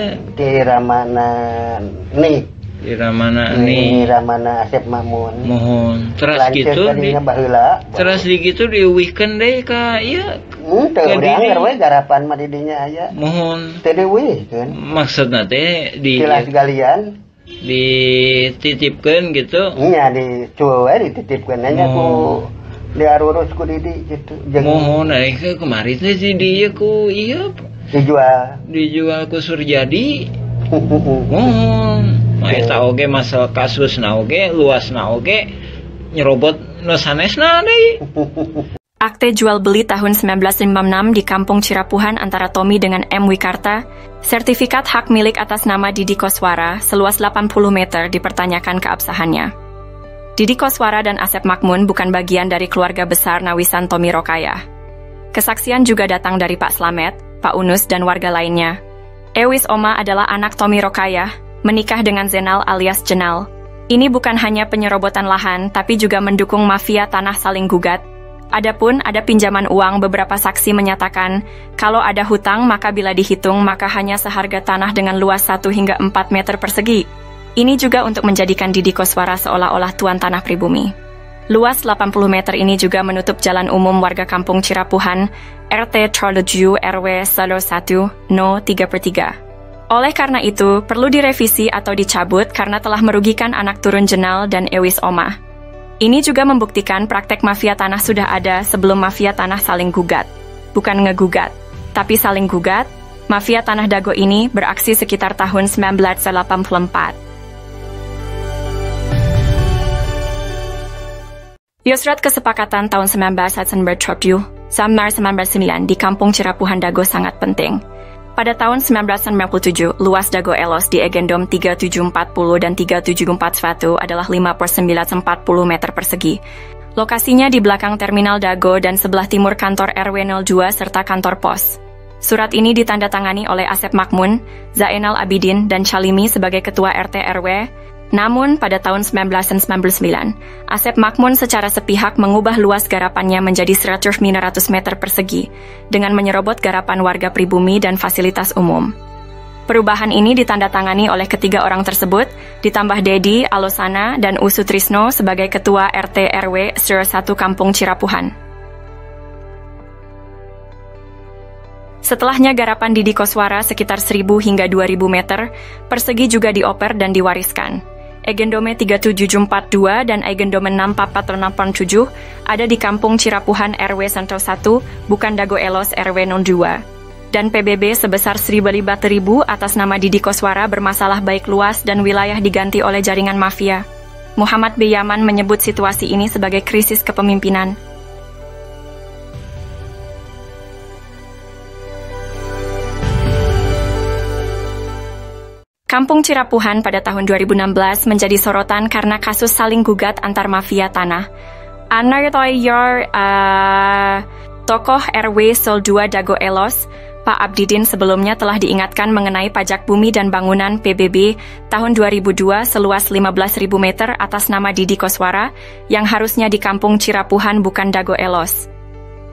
Ramana nih. Di Ramana nih. Ramana Asep Makmun. Mohon. Terus gitu terus gitu diuwihkeun deui ka ieu. Teu urang we garapan mah didinya aya. Mohon. Teu diuwihkeun. Maksudna teh di Kilas galian dititipkeun gitu. Iya dicuwe we dititipkeun nya ku diarurus ku Didi gitu. Mohon kemarin teh si dieu ku ieu dijual ku Surjadi. Mohon. Eta oge masalah kasusna oge, luasna oge nyerobot nu sanesna deui. Akte jual beli tahun 1956 di Kampung Cirapuhan antara Tommy dengan M. Wikarta, sertifikat hak milik atas nama Didi Koswara seluas 80 meter dipertanyakan keabsahannya. Didi Koswara dan Asep Makmun bukan bagian dari keluarga besar Nawisan Tommy Rokayah. Kesaksian juga datang dari Pak Slamet, Pak Unus, dan warga lainnya. Ewis Oma adalah anak Tommy Rokayah, menikah dengan Zenal alias Jenal. Ini bukan hanya penyerobotan lahan, tapi juga mendukung mafia tanah saling gugat. Adapun ada pinjaman uang, beberapa saksi menyatakan, kalau ada hutang maka bila dihitung maka hanya seharga tanah dengan luas 1 hingga 4 meter persegi. Ini juga untuk menjadikan Didi Koswara seolah-olah tuan tanah pribumi. Luas 80 meter ini juga menutup jalan umum warga Kampung Cirapuhan, RT 37 RW 01 No 3/3. Oleh karena itu, perlu direvisi atau dicabut karena telah merugikan anak turun Jenal dan Ewis Oma. Ini juga membuktikan praktek mafia tanah sudah ada sebelum mafia tanah saling gugat. Bukan ngegugat, tapi saling gugat. Mafia tanah Dago ini beraksi sekitar tahun 1984. Yusrat Kesepakatan tahun 1997 sampai 1999 di Kampung Cirapuhan Dago sangat penting. Pada tahun 1997, luas Dago Elos di Eigendom 3740 dan 3741 adalah 5/940 meter persegi. Lokasinya di belakang Terminal Dago dan sebelah timur kantor RW 02 serta kantor pos. Surat ini ditandatangani oleh Asep Makmun, Zainal Abidin, dan Chalimi sebagai Ketua RT RW. Namun, pada tahun 1999, Asep Makmun secara sepihak mengubah luas garapannya menjadi 100 meter persegi, dengan menyerobot garapan warga pribumi dan fasilitas umum. Perubahan ini ditandatangani oleh ketiga orang tersebut, ditambah Dedi, Alosana, dan Usutrisno sebagai Ketua RT RW 01 Kampung Cirapuhan. Setelahnya garapan Didi Koswara sekitar 1000 hingga 2000 meter persegi juga dioper dan diwariskan. Eigendome 3742 dan Eigendome 64487 ada di Kampung Cirapuhan RW 101, bukan Dago Elos RW 02. Dan PBB sebesar 1.000 atas nama Didi Koswara bermasalah baik luas dan wilayah diganti oleh jaringan mafia. Muhammad B. Yaman menyebut situasi ini sebagai krisis kepemimpinan. Kampung Cirapuhan pada tahun 2016 menjadi sorotan karena kasus saling gugat antar mafia tanah. Anar toyor Tokoh RW Sol 2 Dago Elos, Pak Abdidin sebelumnya telah diingatkan mengenai pajak bumi dan bangunan PBB tahun 2002 seluas 15.000 meter atas nama Didi Koswara yang harusnya di Kampung Cirapuhan bukan Dago Elos.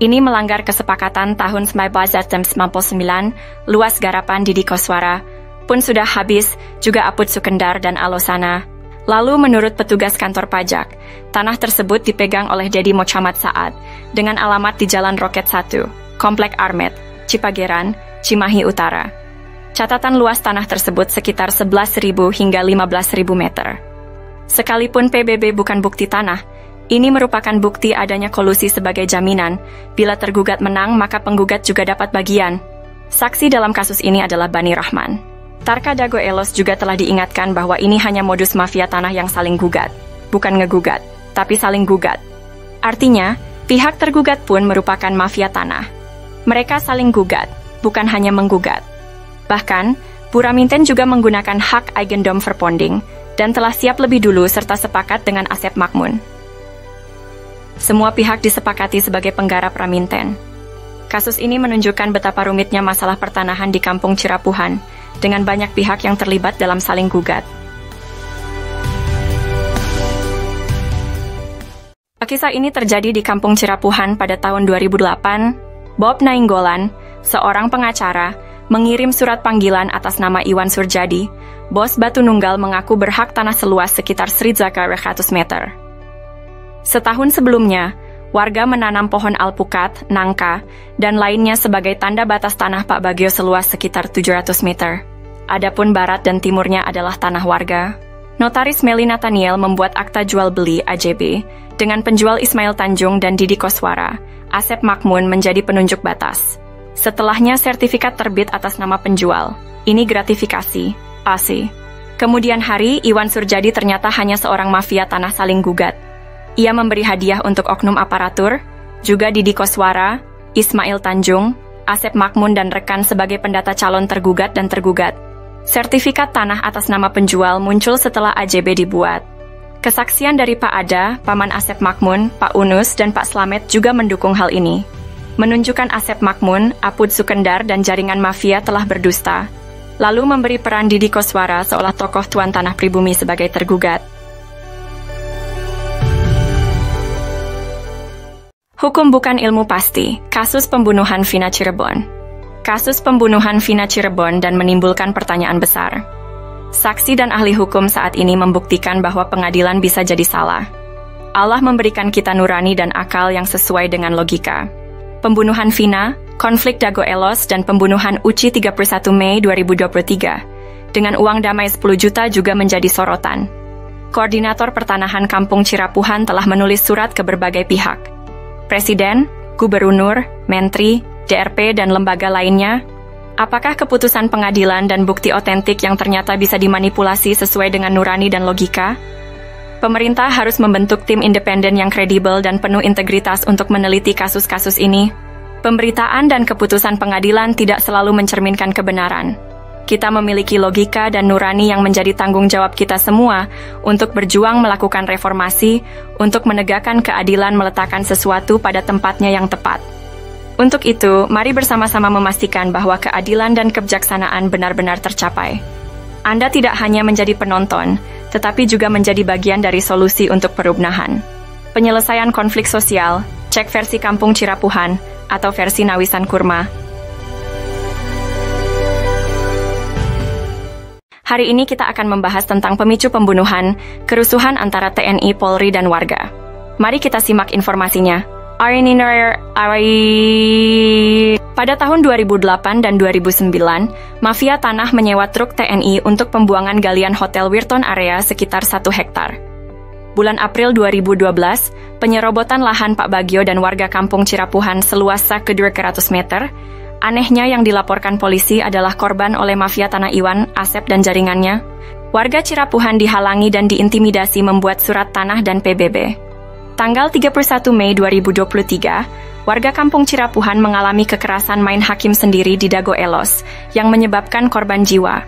Ini melanggar kesepakatan tahun 1999, luas garapan Didi Koswara pun sudah habis, juga Apud Sukendar dan Alosana. Lalu menurut petugas kantor pajak, tanah tersebut dipegang oleh Dedi Mocamat Saad dengan alamat di Jalan Roket 1, Komplek Armet, Cipageran, Cimahi Utara. Catatan luas tanah tersebut sekitar 11.000 hingga 15.000 meter. Sekalipun PBB bukan bukti tanah, ini merupakan bukti adanya kolusi sebagai jaminan. Bila tergugat menang, maka penggugat juga dapat bagian. Saksi dalam kasus ini adalah Bani Rahman. Tarka Dago Elos juga telah diingatkan bahwa ini hanya modus mafia tanah yang saling gugat. Bukan ngegugat, tapi saling gugat. Artinya, pihak tergugat pun merupakan mafia tanah. Mereka saling gugat, bukan hanya menggugat. Bahkan, Puraminten juga menggunakan hak Eigendom Verponding dan telah siap lebih dulu serta sepakat dengan Asep Makmun. Semua pihak disepakati sebagai penggarap Raminten. Kasus ini menunjukkan betapa rumitnya masalah pertanahan di Kampung Cirapuhan, dengan banyak pihak yang terlibat dalam saling gugat. Kisah ini terjadi di Kampung Cirapuhan pada tahun 2008. Bob Nainggolan, seorang pengacara, mengirim surat panggilan atas nama Iwan Surjadi. Bos Batu Nunggal mengaku berhak tanah seluas sekitar 100 meter. Setahun sebelumnya, warga menanam pohon alpukat, nangka, dan lainnya sebagai tanda batas tanah Pak Bagio seluas sekitar 700 meter. Adapun barat dan timurnya adalah tanah warga. Notaris Meli Nathaniel membuat akta jual beli AJB dengan penjual Ismail Tanjung dan Didi Koswara. Asep Makmun menjadi penunjuk batas. Setelahnya sertifikat terbit atas nama penjual. Ini gratifikasi, AC. Kemudian hari, Iwan Surjadi ternyata hanya seorang mafia tanah saling gugat. Ia memberi hadiah untuk oknum aparatur, juga Didi Koswara, Ismail Tanjung, Asep Makmun dan rekan sebagai pendata calon tergugat dan tergugat. Sertifikat tanah atas nama penjual muncul setelah AJB dibuat. Kesaksian dari Pak Ada, Paman Asep Makmun, Pak Unus, dan Pak Slamet juga mendukung hal ini. Menunjukkan Asep Makmun, Apud Sukendar, dan jaringan mafia telah berdusta. Lalu memberi peran Didi Koswara seolah tokoh tuan tanah pribumi sebagai tergugat. Hukum bukan ilmu pasti. Kasus pembunuhan Vina Cirebon. Kasus pembunuhan Vina Cirebon dan menimbulkan pertanyaan besar. Saksi dan ahli hukum saat ini membuktikan bahwa pengadilan bisa jadi salah. Allah memberikan kita nurani dan akal yang sesuai dengan logika. Pembunuhan Vina, konflik Dago Elos, dan pembunuhan Uci 31 Mei 2023 dengan uang damai 10 juta juga menjadi sorotan. Koordinator Pertanahan Kampung Cirapuhan telah menulis surat ke berbagai pihak. Presiden, Gubernur, Menteri, DRP, dan lembaga lainnya. Apakah keputusan pengadilan dan bukti otentik yang ternyata bisa dimanipulasi sesuai dengan nurani dan logika? Pemerintah harus membentuk tim independen yang kredibel dan penuh integritas untuk meneliti kasus-kasus ini. Pemberitaan dan keputusan pengadilan tidak selalu mencerminkan kebenaran. Kita memiliki logika dan nurani yang menjadi tanggung jawab kita semua untuk berjuang melakukan reformasi, untuk menegakkan keadilan meletakkan sesuatu pada tempatnya yang tepat. Untuk itu, mari bersama-sama memastikan bahwa keadilan dan kebijaksanaan benar-benar tercapai. Anda tidak hanya menjadi penonton, tetapi juga menjadi bagian dari solusi untuk perubahan. Penyelesaian konflik sosial, cek versi Kampung Cirapuhan, atau versi Nawisan Kurma. Hari ini kita akan membahas tentang pemicu pembunuhan, kerusuhan antara TNI, Polri, dan warga. Mari kita simak informasinya. Pada tahun 2008 dan 2009, mafia tanah menyewa truk TNI untuk pembuangan galian Hotel Wirton area sekitar 1 hektar. Bulan April 2012, penyerobotan lahan Pak Bagio dan warga Kampung Cirapuhan seluas 200 meter. Anehnya yang dilaporkan polisi adalah korban oleh mafia tanah Iwan, Asep, dan jaringannya. Warga Cirapuhan dihalangi dan diintimidasi membuat surat tanah dan PBB. Tanggal 31 Mei 2023, warga Kampung Cirapuhan mengalami kekerasan main hakim sendiri di Dago Elos, yang menyebabkan korban jiwa.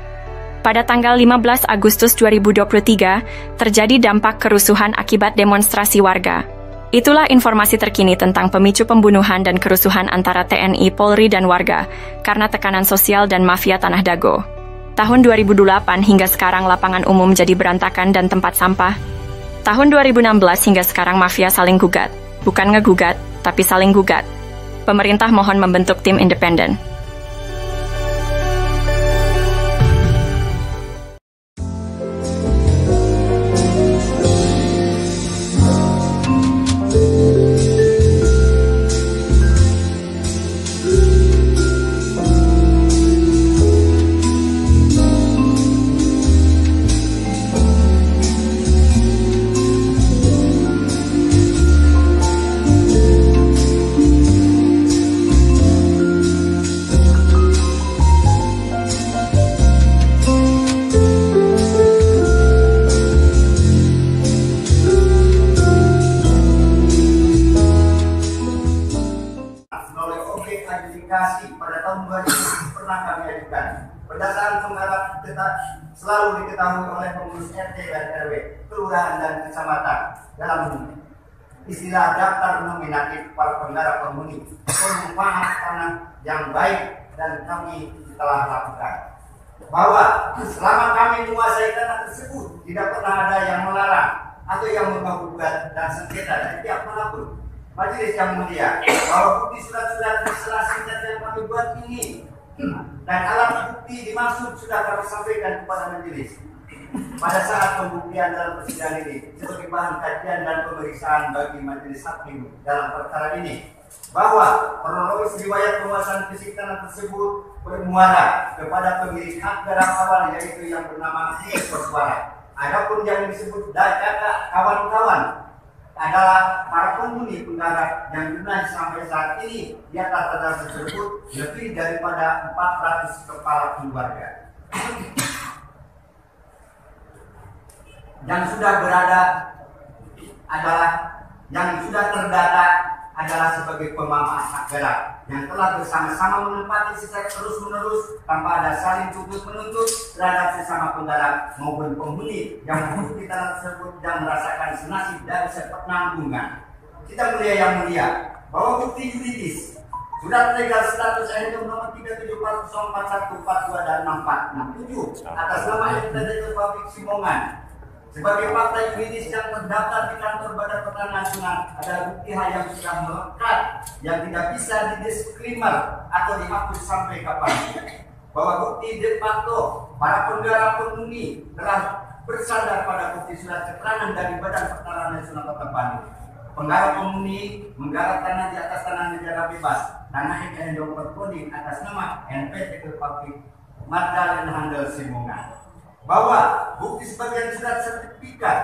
Pada tanggal 15 Agustus 2023, terjadi dampak kerusuhan akibat demonstrasi warga. Itulah informasi terkini tentang pemicu pembunuhan dan kerusuhan antara TNI, Polri, dan warga karena tekanan sosial dan mafia Tanah Dago. Tahun 2008 hingga sekarang lapangan umum jadi berantakan dan tempat sampah. Tahun 2016 hingga sekarang mafia saling gugat. Bukan ngegugat, tapi saling gugat. Pemerintah mohon membentuk tim independen. Pada tahun 2000 pernah kami ajukan. Berdasarkan penggarap selalu diketahui oleh pengurus RT dan RW, kelurahan dan kecamatan dalam istilah daftar nominatif para penggarap penghuni perumahan tanah yang baik, dan kami telah lakukan bahwa selama kami menguasai tanah tersebut tidak pernah ada yang melarang atau yang menggugat dan sengketa dari pihak manapun. Majelis yang mulia, bahwa bukti surat-surat serah singkat yang kami buat ini dan alat bukti dimaksud sudah kami sampaikan kepada majelis pada saat pembuktian dalam persidangan ini sebagai bahan kajian dan pemeriksaan bagi majelis hakim dalam perkara ini, bahwa kronologis riwayat penguasaan fisik tanah tersebut bermuara kepada pemilik hak garap awal, yaitu yang bernama Koswara. Adapun yang disebut kakak kawan-kawan adalah para penghuni penggarap yang jumlahnya sampai saat ini di atas tanah tersebut lebih daripada 400 kepala keluarga yang sudah berada adalah yang sudah terdata adalah sebagai pemamah hak garap yang telah bersama-sama menempati secara terus-menerus tanpa ada saling tuntut menuntut terhadap sesama penggarap maupun penghuni yang menghuni tanah tersebut dan merasakan senasib dari sepenanggungan. Kita mulia yang mulia, bahwa bukti yuridis surat legal status NU nomor 37404142 dan 6467 atas nama Entitas Publik Simongan sebagai fakta yuridis yang terdaftar di kantor Badan Pertanahan Nasional adalah bukti hal yang sudah melekat yang tidak bisa didisklaimer atau dihapus sampai kapan. Bahwa bukti de facto para penggarap penghuni telah bersandar pada bukti surat keterangan dari Badan Pertanahan Nasional Kota Bandung. Penggarap penghuni menggarap tanah di atas tanah negara bebas, tanah yang berponding atas nama NPT Publik Magdalena Handel Simongan. Bahwa bukti sebagian surat sertifikat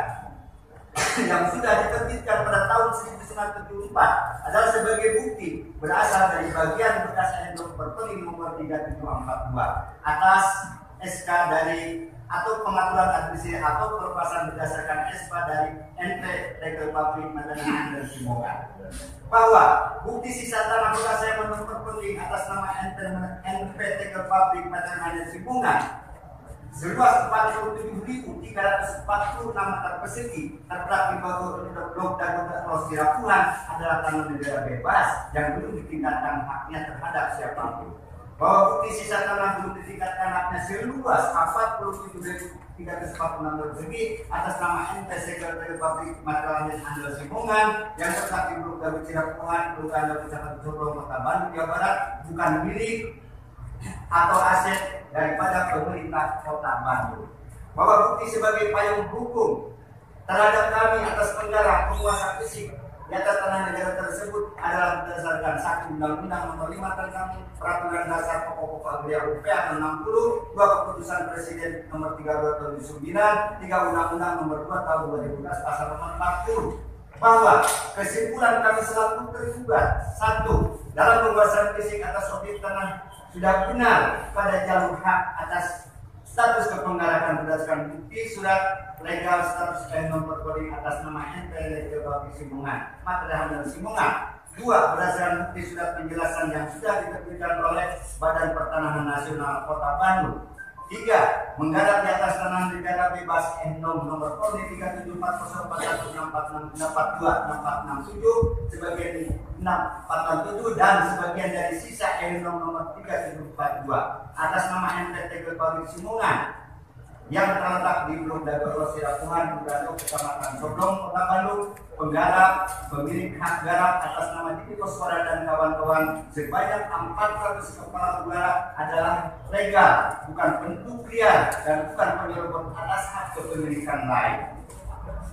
yang sudah diterbitkan pada tahun 1974 adalah sebagai bukti berasal dari bagian bekas endok berpeling nomor 3742 atas SK dari atau pengaturan administrasi atau pelepasan berdasarkan SK dari NPT Publik Magdalena dan Simongan. Bahwa bukti sisa tanah bekas yang menurut berpeling atas nama NPT Publik Magdalena dan Simongan seluas 47.346 meter persegi terdapat di bawah blok dan Los Sirapuhan adalah tanah negara bebas yang belum ditingkatkan haknya terhadap siapapun. Bahwa bukti sisa tanah belum ditingkatkan haknya seluas 47.346 meter persegi atas nama NPT Publik Magdalena Handel Simongan yang terdapat di blok Dago Sirapuhan, Kelurahan Dago Kecamatan Sorong, Kota Bandung, Jawa Barat bukan milik atau aset daripada pemerintah Kota Bandung. Bahwa bukti sebagai payung hukum terhadap kami atas penggarap penguasa fisik di atas tanah negara tersebut adalah berdasarkan 1 Undang-Undang Nomor 5 tentang Peraturan Dasar Pokok-Pokok Agraria UPA 60, 2 Keputusan Presiden Nomor 32 Tahun 2009, 3 Undang-Undang Nomor 2 Tahun 2012 Pasal Nomor 40. Bahwa kesimpulan kami selaku tergugat, 1. Dalam penguasaan fisik atas objek tanah sudah benar pada jalur hak atas status kepenggarapan berdasarkan bukti surat legal status dan nomor kode atas nama NPT Publik Simongan, Magdalena Simongan. 2. Berdasarkan bukti surat penjelasan yang sudah diterbitkan oleh Badan Pertanahan Nasional Kota Bandung 3. Menggarap di atas tanah negara bebas N-nom nomor Polri 374041646626467 sebagian 647 dan sebagian dari sisa N-nom nomor 3742 atas nama NTT Pabrik Simungan yang terletak di Blok Dago Elos Cirapuhan, Dago, Kecamatan Soblong, Kota Bandung, penggarap, pemilik hak garap atas nama Didi Koswara dan kawan-kawan sebanyak 400 kepala garap adalah legal, bukan bentuk liar dan bukan penyerobot atas hak kepemilikan lain.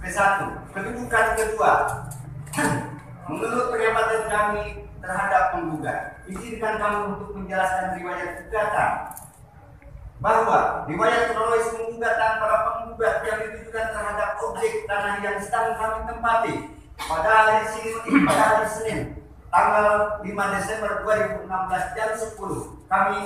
P1. Kedudukan kedua. Menurut pengamatan kami terhadap penggugat, izinkan kami untuk menjelaskan riwayat gugatan bahwa riwayat kronologis penggugatan para penggugat yang ditujukan terhadap objek tanah yang sedang kami tempati pada hari Senin tanggal 5 Desember 2016 jam 10 kami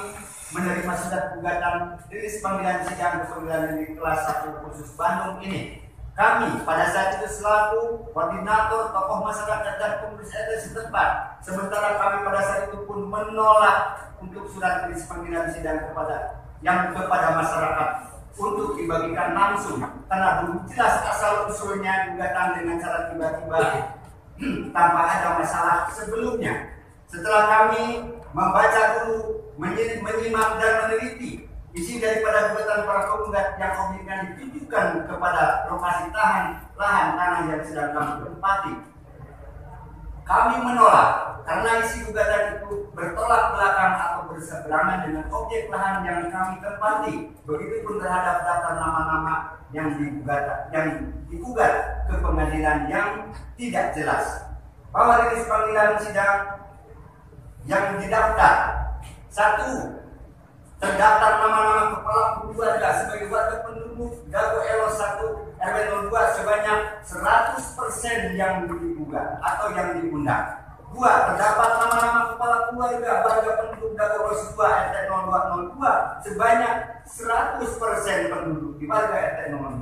menerima surat gugatan rilis panggilan sidang pengadilan negeri kelas 1 khusus Bandung ini. Kami pada saat itu selaku koordinator tokoh masyarakat dan pengurus RT setempat, sementara kami pada saat itu pun menolak untuk surat rilis panggilan sidang kepada masyarakat untuk dibagikan langsung karena belum jelas asal usulnya gugatan dengan cara tiba-tiba tanpa ada masalah sebelumnya. Setelah kami membaca dulu, menyimak dan meneliti isi daripada gugatan para penggugat yang objeknya ditujukan kepada lokasi lahan tanah yang sedang kami tempati, kami menolak karena isi gugatan itu bertolak belakang atau berseberangan dengan objek lahan yang kami tempati. Begitupun terhadap daftar nama-nama yang digugat ke pengadilan yang tidak jelas. Bahwa rilis panggilan sidang yang didaftar 1. Terdaftar nama-nama kepala keluarga sebagai warga penduduk Dago Elos 1 RW 02 sebanyak 100% yang digugat atau yang diundang. 2. Terdapat nama-nama kepala keluarga warga penduduk Dago Elos 2 RT 0202 sebanyak 100% penduduk di warga RT 02.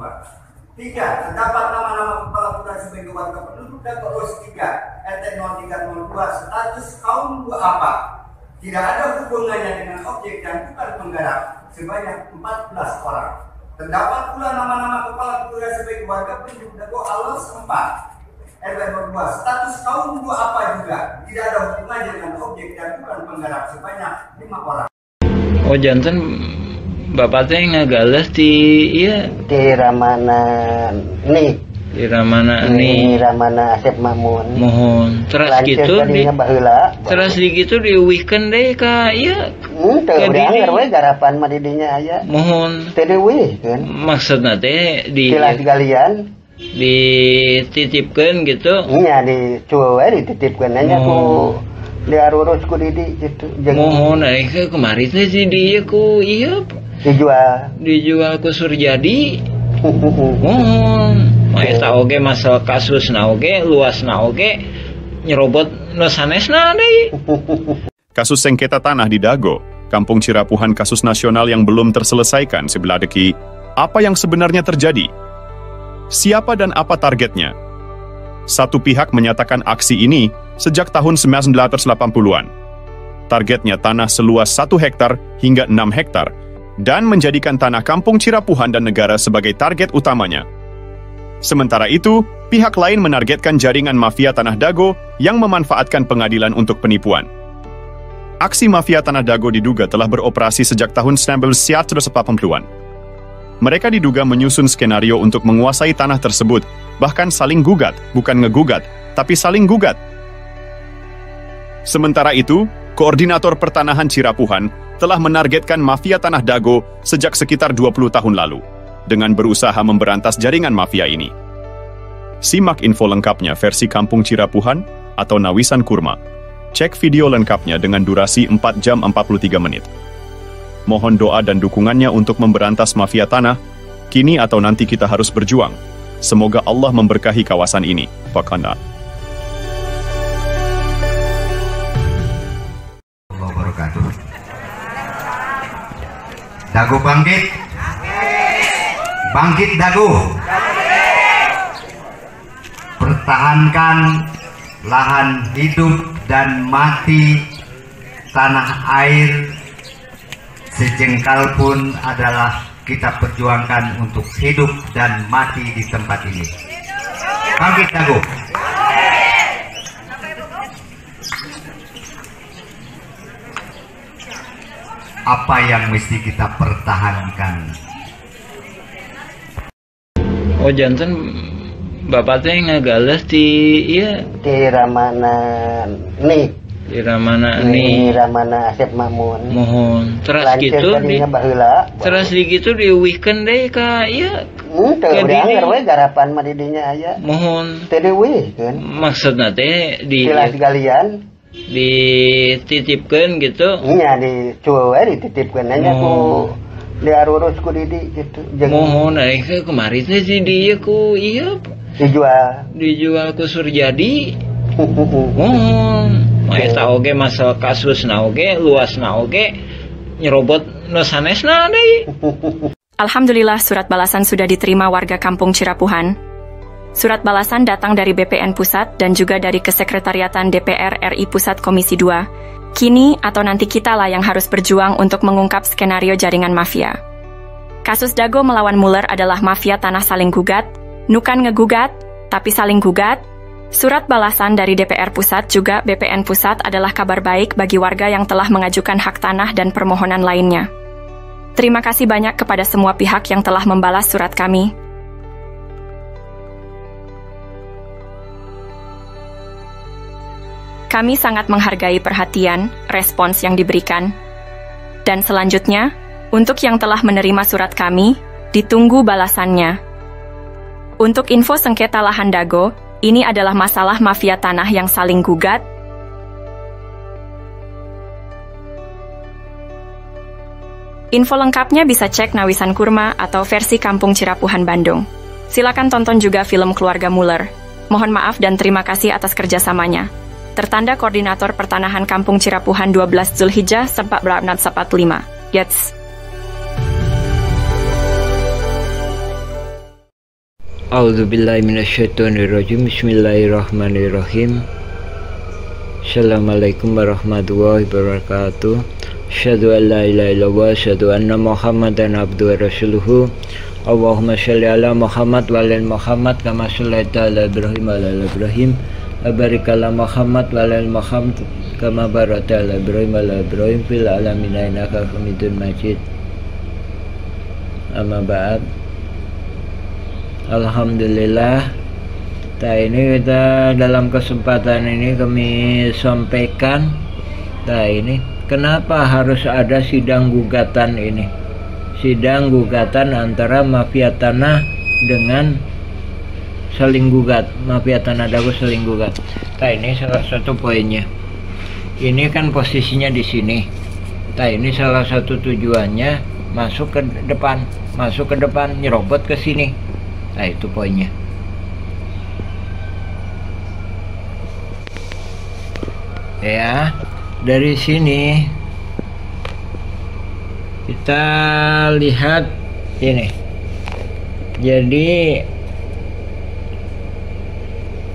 3. Terdapat nama-nama kepala keluarga sebagai warga penduduk Dago Elos 3 RT 0302 status kaum duafa. Tidak ada hubungannya dengan objek dan bukan penggarap sebanyak 14 orang. Terdapat pula nama-nama kepala keluarga sebagai warga penduduk Dago Elos 4 RW 02 status kaum duafa juga tidak ada hubungannya dengan objek dan bukan penggarap sebanyak 5 orang. Oh jantan bapak teh ngagalas di Ramana nih. Di Ramana Asep Mamun. Mohon. Terus gitu terus gitu diuwihkeun deui ka ieu. Teu dianggar we garapan mah didinya aya. Mohon. Teu diuwihkeun. Maksudna teh di tilas galian dititipkeun gitu. Nya di cueu we dititipkeun nya ku diarurus ku Didi gitu. Mohon kemarin teh si dieu ku ieu dijual ku Surjadi. Mohon. Eta oge masalah kasus na oge, luas na oge, nyerobot nu sanesna deui. Kasus sengketa tanah di Dago, Kampung Cirapuhan kasus nasional yang belum terselesaikan sebelah deki. Apa yang sebenarnya terjadi? Siapa dan apa targetnya? Satu pihak menyatakan aksi ini sejak tahun 1980-an. Targetnya tanah seluas 1 hektar hingga 6 hektar dan menjadikan tanah Kampung Cirapuhan dan negara sebagai target utamanya. Sementara itu, pihak lain menargetkan jaringan mafia tanah Dago yang memanfaatkan pengadilan untuk penipuan. Aksi mafia tanah Dago diduga telah beroperasi sejak tahun 1980-an. Mereka diduga menyusun skenario untuk menguasai tanah tersebut, bahkan saling gugat, bukan ngegugat, tapi saling gugat. Sementara itu, Koordinator Pertanahan Cirapuhan telah menargetkan mafia tanah Dago sejak sekitar 20 tahun lalu, dengan berusaha memberantas jaringan mafia ini. Simak info lengkapnya versi Kampung Cirapuhan atau Nawisan Kurma. Cek video lengkapnya dengan durasi 4 jam 43 menit. Mohon doa dan dukungannya untuk memberantas mafia tanah, kini atau nanti kita harus berjuang. Semoga Allah memberkahi kawasan ini. Fakana. Dago bangkit. Bangkit Dago. Pertahankan lahan hidup dan mati tanah air sejengkal pun adalah kita perjuangkan untuk hidup dan mati di tempat ini. Bangkit Dago. Apa yang mesti kita pertahankan? Oh janten bapak teh ngagalas di iya di Ramana nih. Di Ramana nih. Di Ramana Asep Mamun. Mohon. Terus gitu di terus di gitu diuwihkeun deui ka ieu. Teu urang we garapan mah di dinya aya. Mohon. Teu diuwihkeun. Maksudna teh di Tilas galian dititipkeun gitu. Iya dicuwe we dititipkeun nya ku diarurus ku Didi gitu. Mohon aing kemari teh si dieu ku ieu dijual ku Surjadi. Mohon eta oge masalah kasusna oge luasna oge nyerobot nu sanesna deui. Alhamdulillah surat balasan sudah diterima warga Kampung Cirapuhan. Surat balasan datang dari BPN Pusat dan juga dari Kesekretariatan DPR RI Pusat Komisi 2. Kini atau nanti kitalah yang harus berjuang untuk mengungkap skenario jaringan mafia. Kasus Dago melawan Muller adalah mafia tanah saling gugat, nukan ngegugat, tapi saling gugat. Surat balasan dari DPR Pusat juga BPN Pusat adalah kabar baik bagi warga yang telah mengajukan hak tanah dan permohonan lainnya. Terima kasih banyak kepada semua pihak yang telah membalas surat kami. Kami sangat menghargai perhatian, respons yang diberikan. Dan selanjutnya, untuk yang telah menerima surat kami, ditunggu balasannya. Untuk info sengketa lahan Dago, ini adalah masalah mafia tanah yang saling gugat. Info lengkapnya bisa cek Nawisan Kurma atau versi Kampung Cirapuhan Bandung. Silakan tonton juga film Keluarga Muller. Mohon maaf dan terima kasih atas kerjasamanya. Tertanda Koordinator Pertanahan Kampung Cirapuhan 12 Zulhijjah 1445. Yats. A'udzubillahi minasyaitonirrajim. Bismillahirrahmanirrahim. Assalamualaikum warahmatullahi wabarakatuh. Asyhadu an la ilaha illallah wa asyhadu anna Muhammadan abduhu wa rasuluhu. Allahumma shalli ala Muhammad wa ala Muhammad kama shallaita ala Ibrahim wa ala Ibrahim. Barik ala Muhammad wa ala Muhammad kama barakta ala Ibrahim wa ala Ibrahim fil alamin innaka Hamidum Majid. Amma ba'd. Alhamdulillah, ini kita dalam kesempatan ini kami sampaikan, ini kenapa harus ada sidang gugatan ini, sidang gugatan antara mafia tanah dengan saling gugat, mafia tanah Dago saling gugat. Ini salah satu poinnya. Ini kan posisinya di sini. Ini salah satu tujuannya masuk ke depan, nyerobot ke sini. Itu poinnya. Ya, dari sini kita lihat ini. Jadi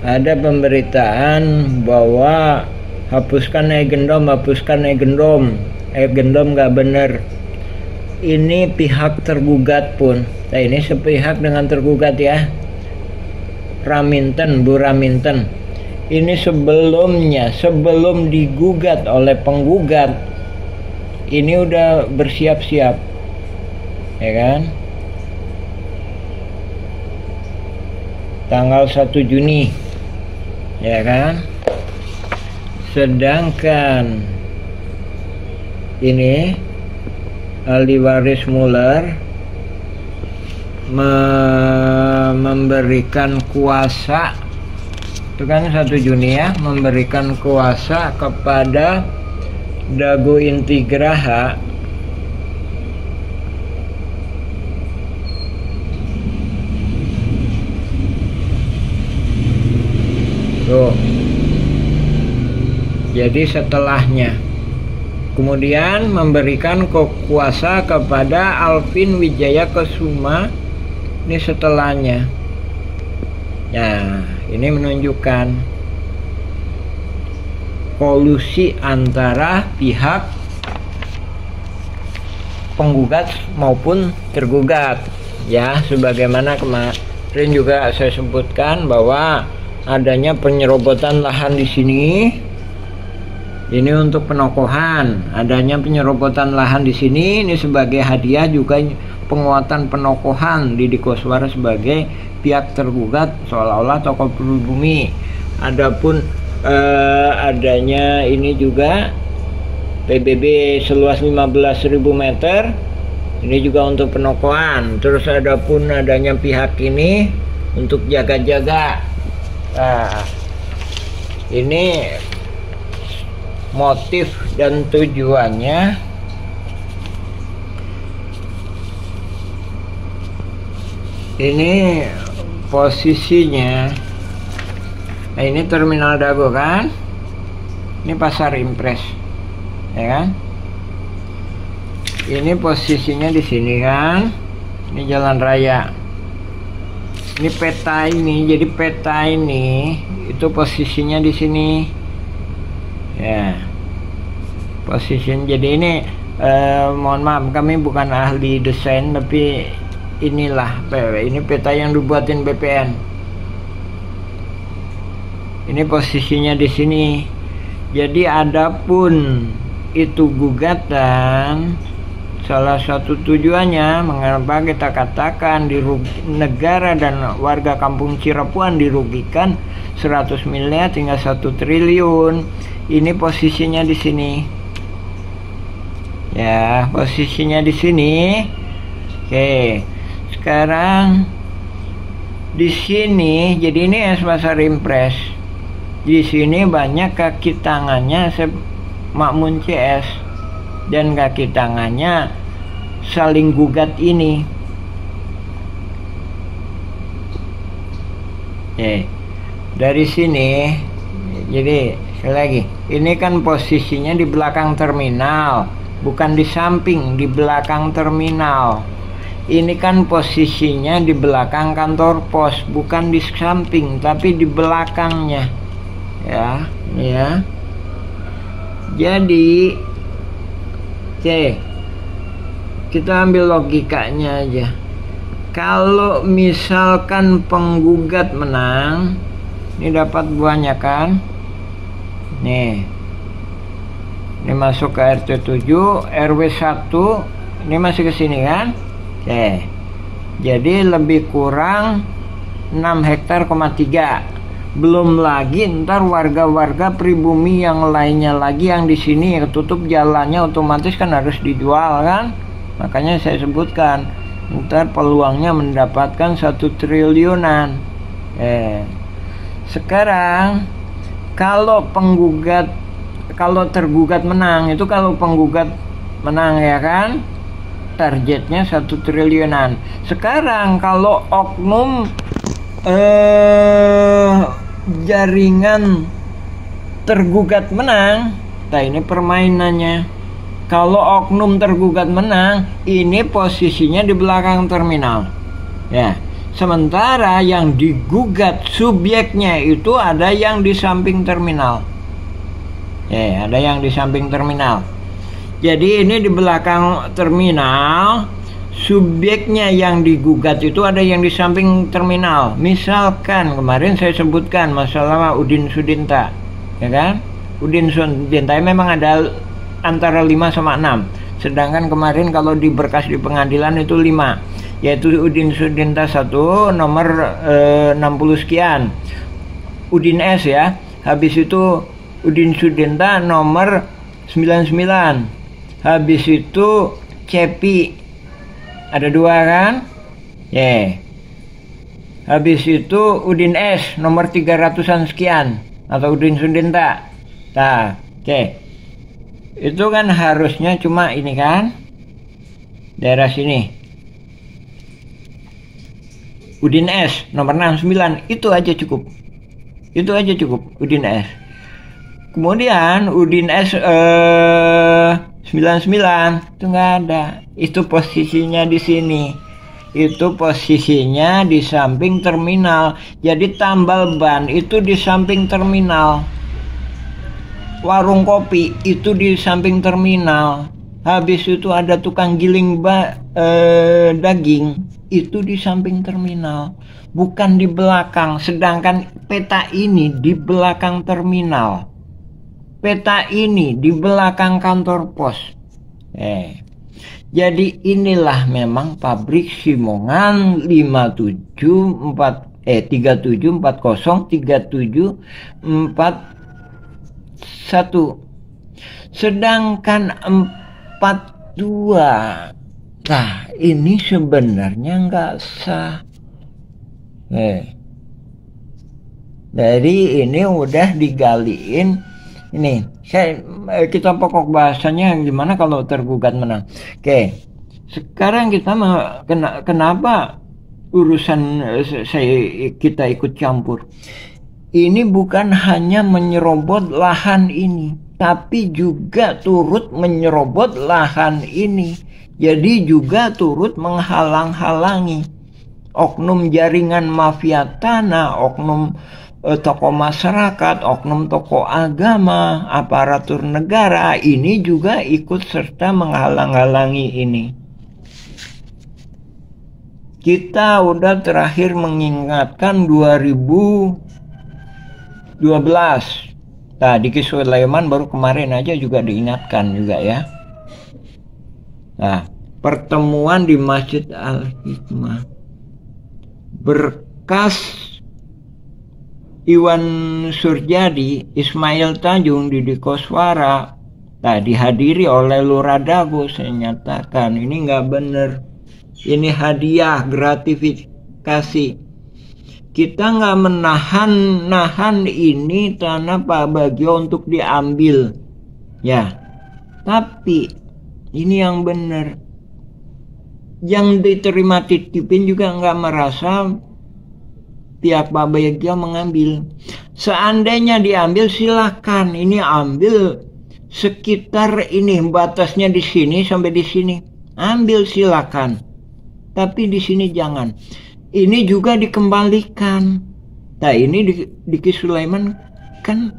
ada pemberitaan bahwa hapuskan gendom nggak bener. Ini pihak tergugat pun. Ini sepihak dengan tergugat ya. Bu Raminten. Ini sebelum digugat oleh penggugat, ini udah bersiap-siap, ya kan? Tanggal 1 Juni, ya kan? Sedangkan ini ahli waris Muller memberikan kuasa, itu kan 1 Juni ya, memberikan kuasa kepada Dago Intigraha tuh. Jadi setelahnya kemudian memberikan kuasa kepada Alvin Wijaya Kesuma. Ini setelahnya. Nah, ini menunjukkan kolusi antara pihak penggugat maupun tergugat. Ya, sebagaimana kemarin juga saya sebutkan bahwa adanya penyerobotan lahan di sini. Ini untuk penokohan. Adanya penyerobotan lahan di sini ini sebagai hadiah, juga penguatan penokohan Didi Koswara sebagai pihak tergugat seolah-olah tokoh pribumi. Adapun adanya ini juga PBB seluas 15.000 meter. Ini juga untuk penokohan. Terus adapun adanya pihak ini untuk jaga-jaga. Nah, ini motif dan tujuannya ini posisinya. Nah, ini terminal Dago kan, ini pasar Impres ya kan, ini posisinya di sini kan, ini jalan raya, ini peta ini. Jadi peta ini itu posisinya di sini ya, posisinya. Jadi ini mohon maaf, kami bukan ahli desain, tapi inilah ini peta yang dibuatin BPN. Ini posisinya di sini. Jadi adapun itu gugatan, salah satu tujuannya mengapa kita katakan negara dan warga kampung Cirapuhan dirugikan 100 miliar hingga 1 triliun. Ini posisinya di sini. Ya, posisinya di sini. Oke. Sekarang di sini, jadi ini pasar Impres. Di sini banyak kaki tangannya Makmun CS dan kaki tangannya saling gugat ini. Dari sini, jadi sekali lagi, ini kan posisinya di belakang terminal, bukan di samping, di belakang terminal. Ini kan posisinya di belakang kantor pos, bukan di samping, tapi di belakangnya. Ya, ya. Jadi, kita ambil logikanya aja. Kalau misalkan penggugat menang, ini dapat buahnya kan? Nih. Ini masuk ke RT 7, RW 1, ini masih ke sini kan? Oke. Jadi lebih kurang 6 hektar, 3. Belum lagi ntar warga-warga pribumi yang lainnya lagi yang di sini ketutup jalannya, otomatis kan harus dijual kan? Makanya saya sebutkan ntar peluangnya mendapatkan 1 triliunan. Sekarang kalau tergugat menang, itu kalau penggugat menang ya kan, targetnya 1 triliunan. Sekarang kalau oknum jaringan tergugat menang, nah ini permainannya. Kalau oknum tergugat menang, ini posisinya di belakang terminal ya. Sementara yang digugat subjeknya itu ada yang di samping terminal ya, ada yang di samping terminal. Jadi ini di belakang terminal, subjeknya yang digugat itu ada yang di samping terminal. Misalkan kemarin saya sebutkan masalah Udin Sudinta ya kan, Udin Sudinta memang ada antara 5 sama 6, sedangkan kemarin kalau di berkas di pengadilan itu 5, yaitu Udin Sudinta 1 nomor 60 sekian, Udin S ya, habis itu Udin Sudinta nomor 99, habis itu Cepi ada 2 kan habis itu Udin S nomor 300-an sekian atau Udin Sudinta. Nah itu kan harusnya cuma ini kan, daerah sini Udin S nomor 69, itu aja cukup, itu aja cukup Udin S. Kemudian Udin S 99 itu nggak ada, itu posisinya di sini, itu posisinya di samping terminal. Jadi tambal ban itu di samping terminal, warung kopi itu di samping terminal Habis itu ada tukang giling daging, itu di samping terminal, bukan di belakang. Sedangkan peta ini di belakang terminal, peta ini di belakang kantor pos. Jadi inilah memang pabrik Simongan 37403741. Sedangkan 42, nah ini sebenarnya nggak sah. Jadi ini udah digaliin. Ini kita pokok bahasanya gimana kalau tergugat menang. Oke, sekarang kita kenapa urusan kita ikut campur. Ini bukan hanya menyerobot lahan ini, tapi juga turut menyerobot lahan ini. Jadi juga turut menghalang-halangi oknum jaringan mafia tanah, oknum tokoh masyarakat, oknum tokoh agama, aparatur negara, ini juga ikut serta menghalang-halangi ini. Kita udah terakhir mengingatkan 2012. Nah, Diki Sulaiman baru kemarin aja juga diingatkan juga ya. Nah, pertemuan di Masjid Al-Hikmah, berkas Iwan Surjadi, Ismail Tanjung, Didi Koswara, dihadiri oleh Lurah Dago. Saya nyatakan ini nggak bener, ini hadiah gratifikasi. Kita nggak menahan ini tanah Pak Bagio untuk diambil, ya. Tapi ini yang bener. Yang diterima titipin juga nggak merasa pihak Pak Bagio mengambil. Seandainya diambil silakan, ini ambil sekitar ini, batasnya di sini sampai di sini, ambil silakan. Tapi di sini jangan. Ini juga dikembalikan. Nah ini Diki Sulaiman kan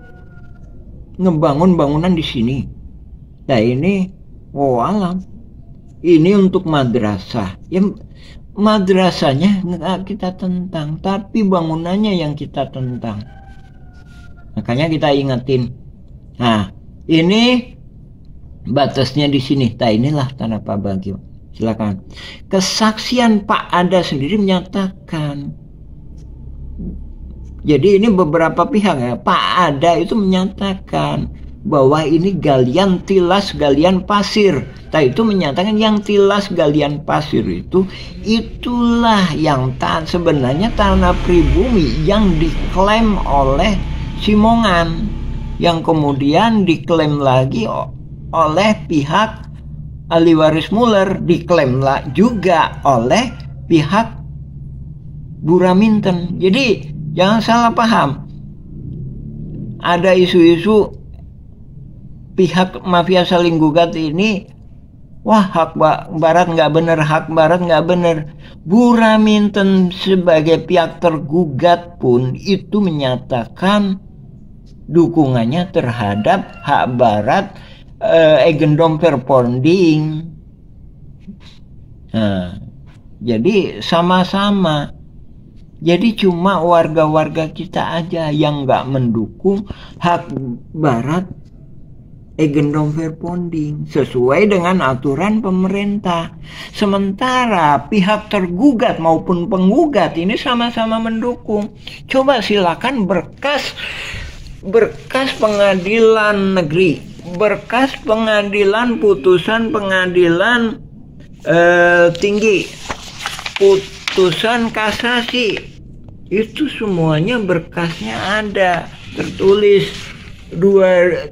ngebangun bangunan di sini. Nah ini, alam. Ini untuk madrasah. Ya, madrasahnya nggak kita tentang, tapi bangunannya yang kita tentang. Makanya kita ingetin. Nah, ini batasnya di sini. Nah, inilah tanah Pak Bagio. Silakan. Kesaksian Pak Ada sendiri menyatakan. Jadi ini beberapa pihak ya. Pak Ada itu menyatakan bahwa ini galian tilas, galian pasir. Nah itu menyatakan yang tilas galian pasir itulah yang sebenarnya tanah pribumi yang diklaim oleh Simongan, yang kemudian diklaim lagi oleh pihak ahli waris Muller, diklaim juga oleh pihak Buraminten. Jadi jangan salah paham, ada isu-isu pihak mafia saling gugat ini, wah hak barat nggak bener, hak barat nggak bener. Buraminten sebagai pihak tergugat pun itu menyatakan dukungannya terhadap hak barat Eigendom Verponding. Nah, jadi sama-sama. Jadi cuma warga-warga kita aja yang nggak mendukung hak barat Eigendom Verponding sesuai dengan aturan pemerintah. Sementara pihak tergugat maupun penggugat ini sama-sama mendukung. Coba silakan berkas pengadilan negeri, berkas pengadilan, putusan pengadilan tinggi, putusan kasasi, itu semuanya berkasnya ada tertulis.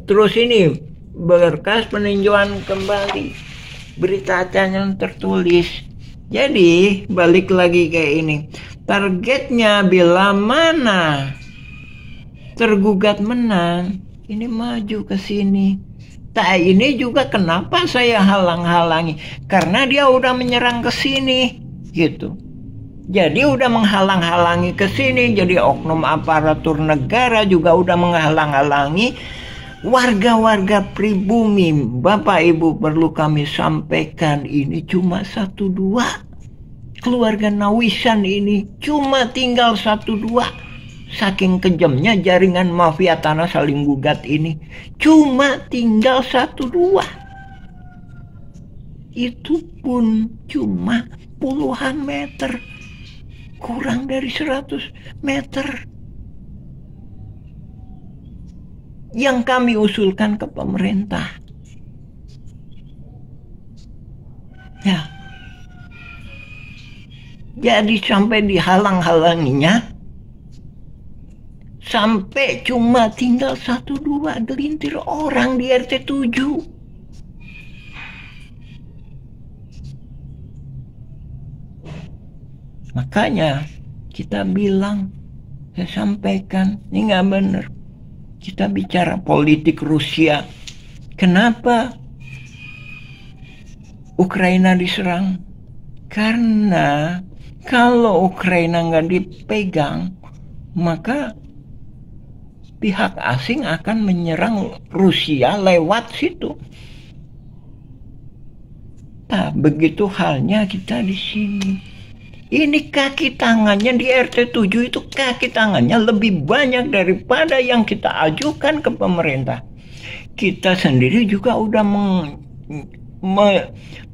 Terus ini berkas peninjauan kembali, berita acara yang tertulis. Jadi balik lagi ke ini, targetnya bila mana tergugat menang, ini maju ke sini. Ini juga kenapa saya halang-halangi, karena dia udah menyerang ke sini gitu. Jadi udah menghalang-halangi ke sini. Jadi oknum aparatur negara juga udah menghalang-halangi Warga-warga pribumi, Bapak Ibu, perlu kami sampaikan, ini cuma 1-2. Keluarga Nawisan ini cuma tinggal 1-2. Saking kejamnya jaringan mafia tanah saling gugat ini, cuma tinggal 1-2. Itu pun cuma puluhan meter, kurang dari 100 meter. Yang kami usulkan ke pemerintah, ya, jadi sampai dihalang-halanginya, sampai cuma tinggal 1-2 gelintir orang di RT 7. Makanya kita bilang, saya sampaikan, ini nggak benar. Kita bicara politik Rusia. Kenapa Ukraina diserang? Karena kalau Ukraina nggak dipegang, maka pihak asing akan menyerang Rusia lewat situ. Nah, begitu halnya kita di sini. Ini kaki tangannya di RT 7 itu, kaki tangannya lebih banyak daripada yang kita ajukan ke pemerintah. Kita sendiri juga udah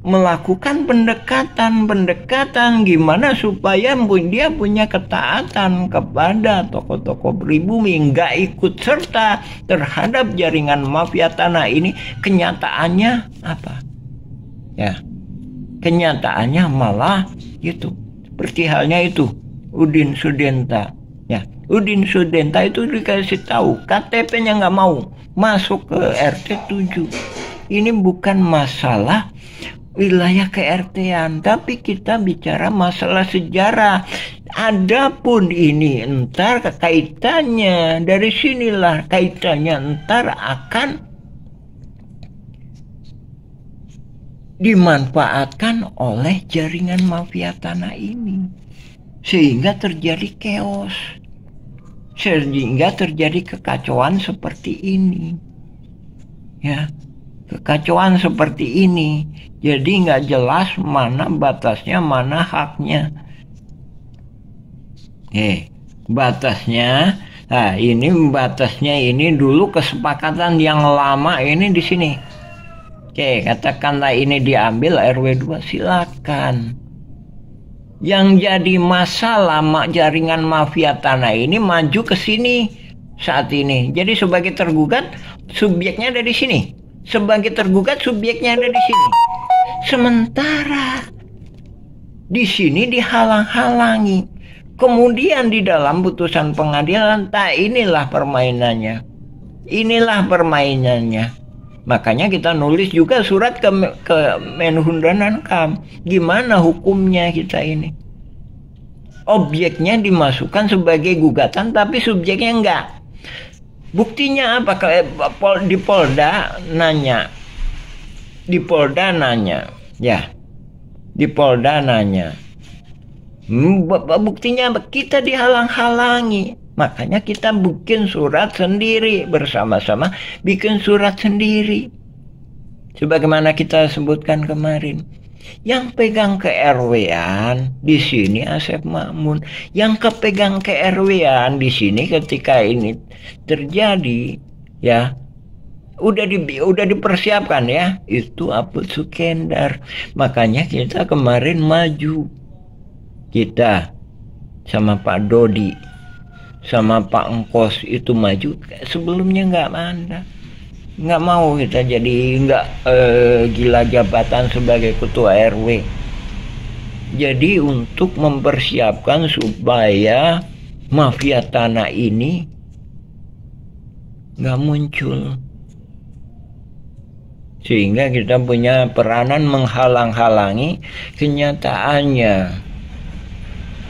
melakukan pendekatan gimana supaya dia punya ketaatan kepada tokoh-tokoh pribumi, nggak ikut serta terhadap jaringan mafia tanah ini. Kenyataannya apa? Ya, kenyataannya malah itu. Seperti halnya itu Udin Sudenta, ya, Udin Sudenta itu dikasih tahu KTP-nya nggak mau masuk ke RT 7. Ini bukan masalah wilayah ke-RT-an, tapi kita bicara masalah sejarah. Adapun ini entar kaitannya, dari sinilah kaitannya entar akan dimanfaatkan oleh jaringan mafia tanah ini, sehingga terjadi chaos, sehingga terjadi kekacauan seperti ini, ya, kekacauan seperti ini. Jadi nggak jelas mana batasnya, mana haknya. Batasnya, nah ini batasnya ini dulu kesepakatan yang lama ini di sini. Oke, katakanlah ini diambil RW 2, silakan. Yang jadi masalah jaringan mafia tanah ini maju ke sini saat ini. Jadi sebagai tergugat, subjeknya ada di sini. Sebagai tergugat, subjeknya ada di sini. Sementara di sini dihalang-halangi. Kemudian di dalam putusan pengadilan, inilah permainannya. Inilah permainannya. Makanya kita nulis juga surat ke Menhun dan Ankam. Gimana hukumnya kita ini? Objeknya dimasukkan sebagai gugatan, tapi subjeknya enggak. Buktinya apa? Di Polda nanya. Di Polda nanya. Ya. Di Polda nanya. Buktinya apa? Kita dihalang-halangi. Makanya kita bikin surat sendiri, bersama-sama bikin surat sendiri. Sebagaimana kita sebutkan kemarin. Yang pegang ke RW-an di sini Asep Makmun. Yang kepegang ke RW-an di sini ketika ini terjadi, ya, udah dipersiapkan, ya, itu Aput Sukendar. Makanya kita kemarin maju. Kita sama Pak Dodi, sama Pak Engkos itu maju. Sebelumnya nggak mau kita jadi gila jabatan sebagai ketua RW. Jadi untuk mempersiapkan supaya mafia tanah ini nggak muncul, sehingga kita punya peranan menghalang-halangi. Kenyataannya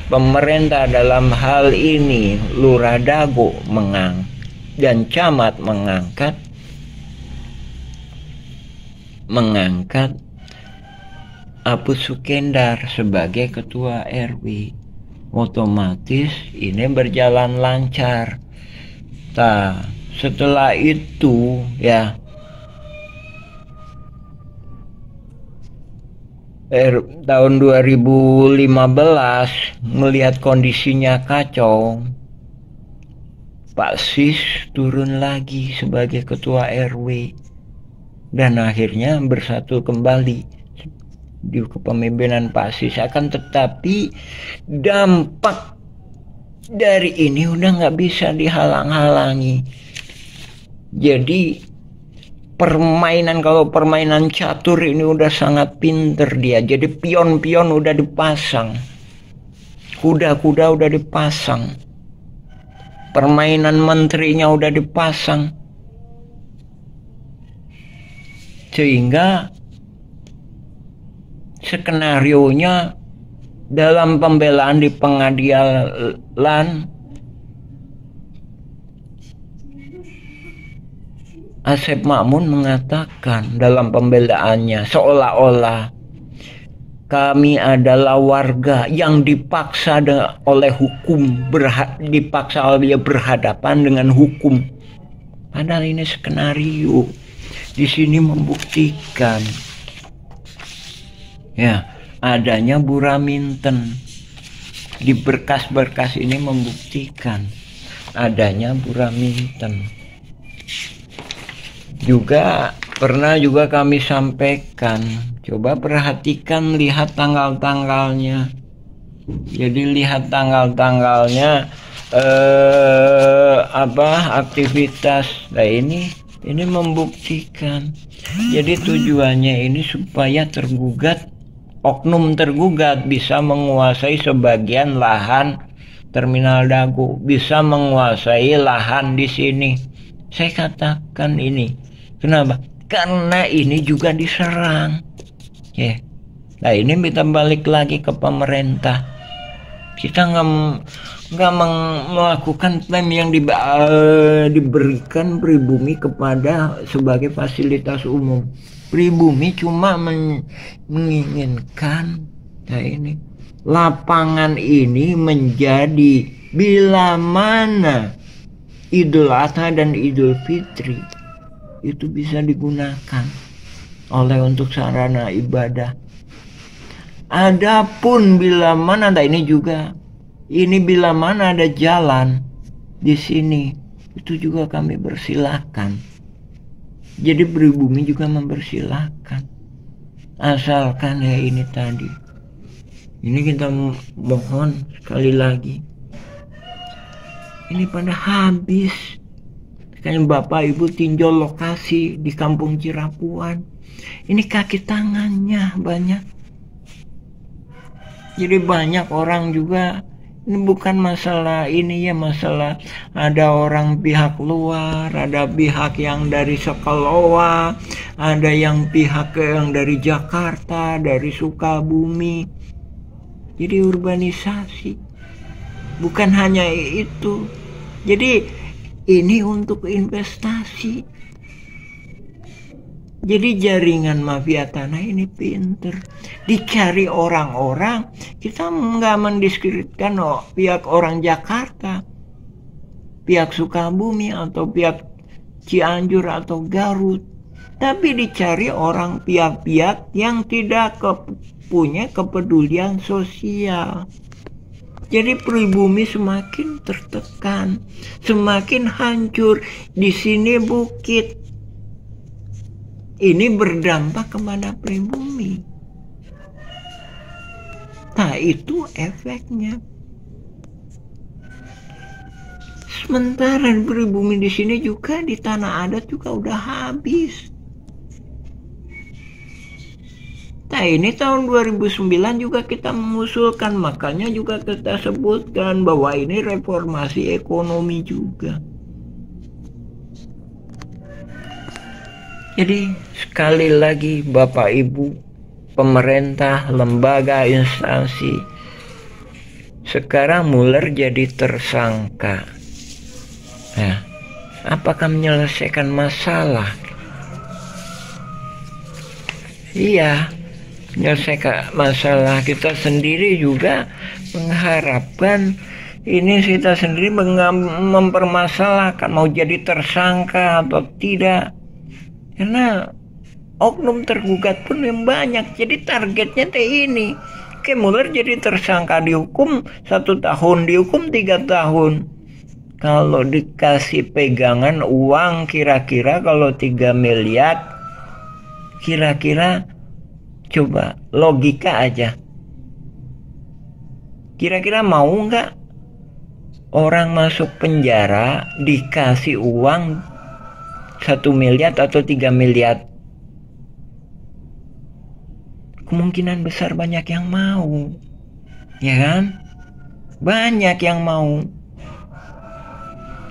pemerintah dalam hal ini Lurah Dago dan camat mengangkat Aput Sukendar sebagai ketua RW. Otomatis ini berjalan lancar. Setelah itu ya tahun 2015 melihat kondisinya kacau, Pak Sis turun lagi sebagai ketua RW dan akhirnya bersatu kembali di kepemimpinan Pak Sis. Akan tetapi dampak dari ini udah nggak bisa dihalang-halangi. Jadi kalau permainan catur ini udah sangat pinter dia. Jadi pion-pion udah dipasang, kuda-kuda udah dipasang, permainan menterinya udah dipasang, sehingga skenarionya dalam pembelaan di pengadilan, Asep Makmun mengatakan dalam pembelaannya seolah-olah kami adalah warga yang dipaksa oleh hukum, dipaksa oleh berhadapan dengan hukum. Padahal ini skenario. Di sini membuktikan ya adanya Buraminten. Di berkas-berkas ini membuktikan adanya Buraminten. Juga pernah kami sampaikan, coba perhatikan, lihat tanggal-tanggalnya. Jadi lihat tanggal-tanggalnya aktivitas. Nah ini membuktikan. Jadi tujuannya ini supaya oknum tergugat bisa menguasai sebagian lahan Terminal Dago, bisa menguasai lahan di sini. Saya katakan ini. Kenapa? Karena ini juga diserang. Ya. Nah ini kita balik lagi ke pemerintah. Kita nggak melakukan klaim yang diberikan pribumi kepada sebagai fasilitas umum. Pribumi cuma menginginkan ini lapangan ini menjadi bila mana Idul Adha dan Idul Fitri itu bisa digunakan untuk sarana ibadah. Adapun bila mana bila mana ada jalan di sini, itu juga kami persilahkan. Jadi pribumi juga mempersilahkan, asalkan ya ini tadi. Ini kita mohon sekali lagi, ini pada habis. Kayak Bapak Ibu tinjau lokasi di Kampung Cirapuhan, ini kaki tangannya banyak. Jadi banyak orang juga, ini bukan masalah masalah ada orang pihak luar, ada pihak yang dari Sekalowa, ada yang pihak yang dari Jakarta, dari Sukabumi. Jadi urbanisasi bukan hanya itu. Jadi ini untuk investasi. Jadi jaringan mafia tanah ini pinter. Dicari orang-orang, kita nggak mendiskreditkan pihak orang Jakarta, pihak Sukabumi atau pihak Cianjur atau Garut. Tapi dicari orang pihak-pihak yang tidak punya kepedulian sosial. Jadi pribumi semakin tertekan, semakin hancur. Di sini bukit. Ini berdampak kepada pribumi. Nah, itu efeknya. Sementara pribumi di sini juga di tanah adat juga udah habis. Nah ini tahun 2009 juga kita mengusulkan, makanya juga kita sebutkan bahwa ini reformasi ekonomi juga. Jadi sekali lagi Bapak Ibu, pemerintah, lembaga, instansi, sekarang Mueller jadi tersangka. Nah, apakah menyelesaikan masalah? Iya, menyelesaikan masalah. Kita sendiri juga mengharapkan ini kita sendiri mempermasalahkan mau jadi tersangka atau tidak, karena oknum tergugat pun yang banyak. Jadi targetnya ini Muller jadi tersangka, dihukum 1 tahun, dihukum 3 tahun. Kalau dikasih pegangan uang kira-kira kalau 3 miliar, kira-kira coba logika aja, kira-kira mau nggak orang masuk penjara dikasih uang 1 miliar atau 3 miliar? Kemungkinan besar banyak yang mau, ya kan? Banyak yang mau.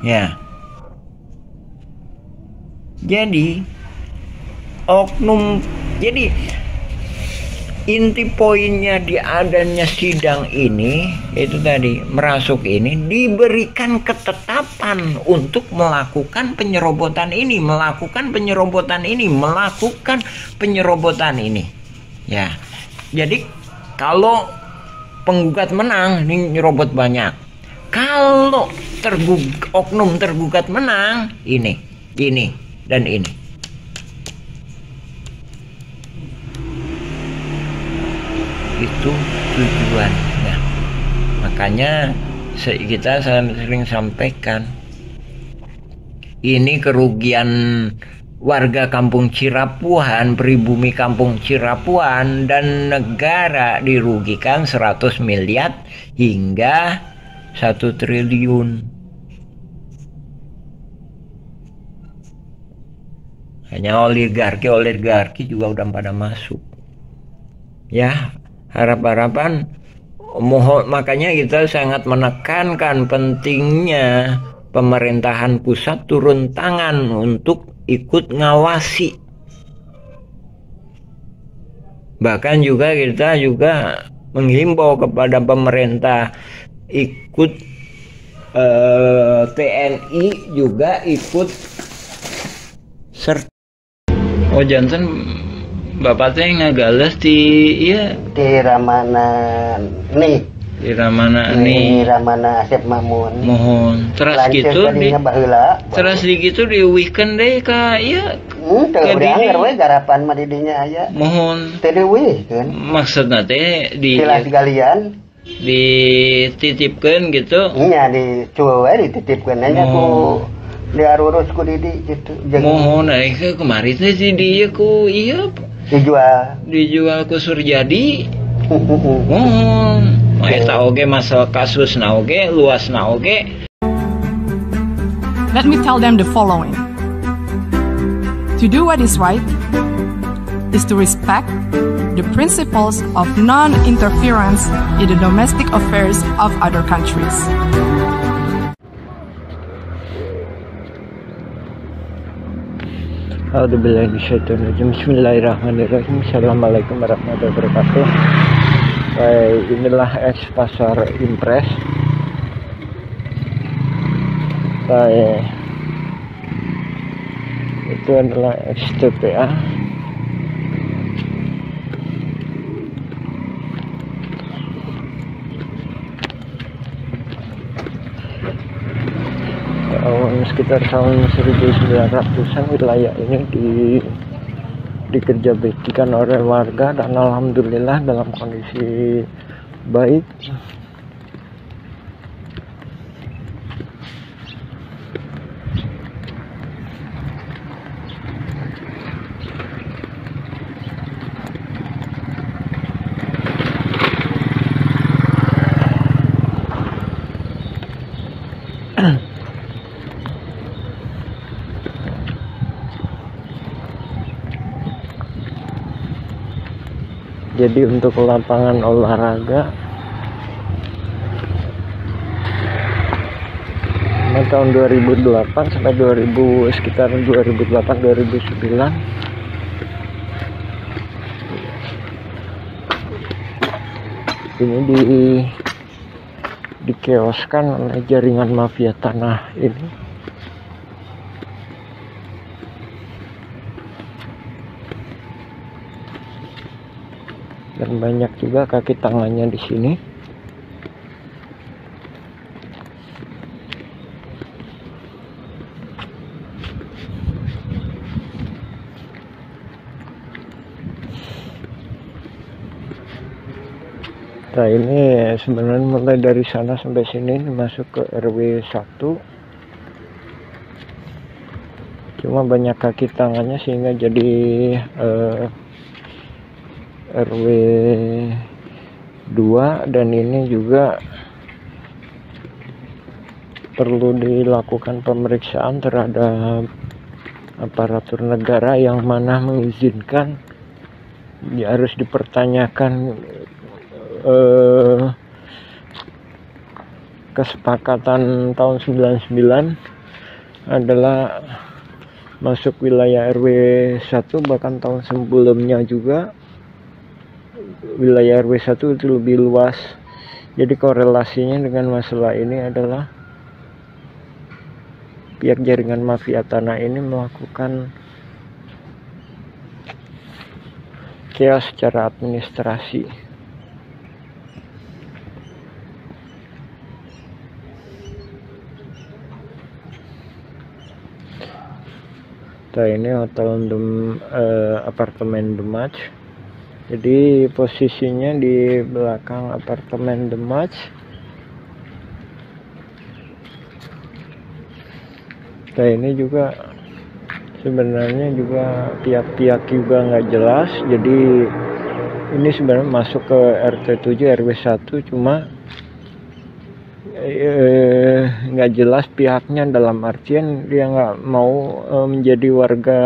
Ya. Jadi oknum, jadi inti poinnya di adanya sidang ini itu tadi, merasuk ini diberikan ketetapan untuk melakukan penyerobotan ini, melakukan penyerobotan ini. Ya. Jadi kalau penggugat menang, ini nyerobot banyak. Kalau oknum tergugat menang, ini dan ini. Itu tujuannya. Makanya kita sering sampaikan, ini kerugian warga Kampung Cirapuhan, pribumi Kampung Cirapuhan, dan negara dirugikan 100 miliar hingga 1 triliun. Hanya oligarki juga udah pada masuk. Ya, harapan makanya kita sangat menekankan pentingnya pemerintahan pusat turun tangan untuk ikut ngawasi. Bahkan juga kita menghimbau kepada pemerintah ikut, TNI juga ikut serta. Oh janten bapaknya ngagales di Ramana nih. Di Ramana Asep Mamun. Mohon. Terus gitu diuwihkeun deh ka ieu. Teu beanger we garapan mah di dinya aya. Mohon. Teu diuwihkeun. Maksudna teh di tilas galian dititipkeun gitu. Iya, dicoba we dititipkeun nya ku diarurus ku Didi gitu. Mohon kemarin teh si dieu ku ieu dijual ku Surjadi. Mohon. Eta oge masalah kasusna oge, luasna oge. Let me tell them the following. To do what is right is to respect the principles of non-interference in the domestic affairs of other countries. Bismillahirrahmanirrahim. Assalamualaikum warahmatullahi wabarakatuh. Inilah ex pasar Impres. Itu adalah ex TPA. Sekitar tahun 1900-an wilayah ini dikerja-baktikan oleh warga, dan alhamdulillah dalam kondisi baik. Jadi untuk lapangan olahraga tahun 2008 sampai sekitar 2008-2009 ini dikeoskan oleh jaringan mafia tanah ini. Dan banyak juga kaki tangannya di sini. Nah ini sebenarnya mulai dari sana sampai sini masuk ke RW 1, cuma banyak kaki tangannya sehingga jadi RW 2, dan ini juga perlu dilakukan pemeriksaan terhadap aparatur negara yang mana mengizinkan. Ya, harus dipertanyakan kesepakatan tahun 99 adalah masuk wilayah RW 1, bahkan tahun sebelumnya juga wilayah RW 1 itu lebih luas. Jadi korelasinya dengan masalah ini adalah pihak jaringan mafia tanah ini melakukan chaos secara administrasi. Nah ini hotel apartemen The Match. Jadi posisinya di belakang apartemen The Match. Nah ini juga sebenarnya juga pihak-pihak juga nggak jelas. Jadi ini sebenarnya masuk ke RT 7 RW 1, cuma nggak jelas pihaknya, dalam artian dia nggak mau menjadi warga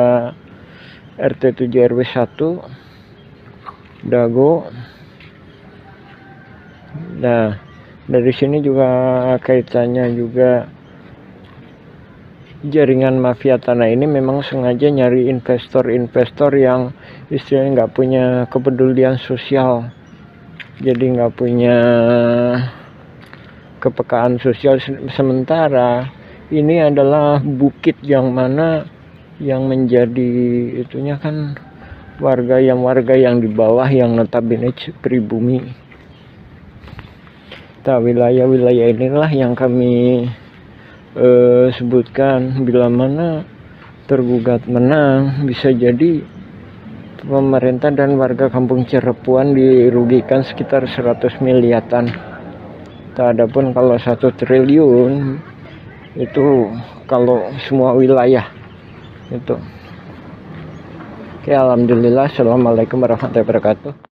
RT 7 RW 1 Dago. Nah dari sini juga kaitannya juga jaringan mafia tanah ini memang sengaja nyari investor-investor yang istilahnya nggak punya kepedulian sosial, jadi nggak punya kepekaan sosial. Sementara ini adalah bukit yang mana yang menjadi itunya kan warga yang di bawah, yang notabene pribumi. Nah wilayah-wilayah inilah yang kami sebutkan, bila mana tergugat menang bisa jadi pemerintah dan warga Kampung Cirepuhan dirugikan sekitar 100 miliatan. Adapun kalau 1 triliun itu kalau semua wilayah itu. Oke, alhamdulillah. Assalamualaikum warahmatullahi wabarakatuh.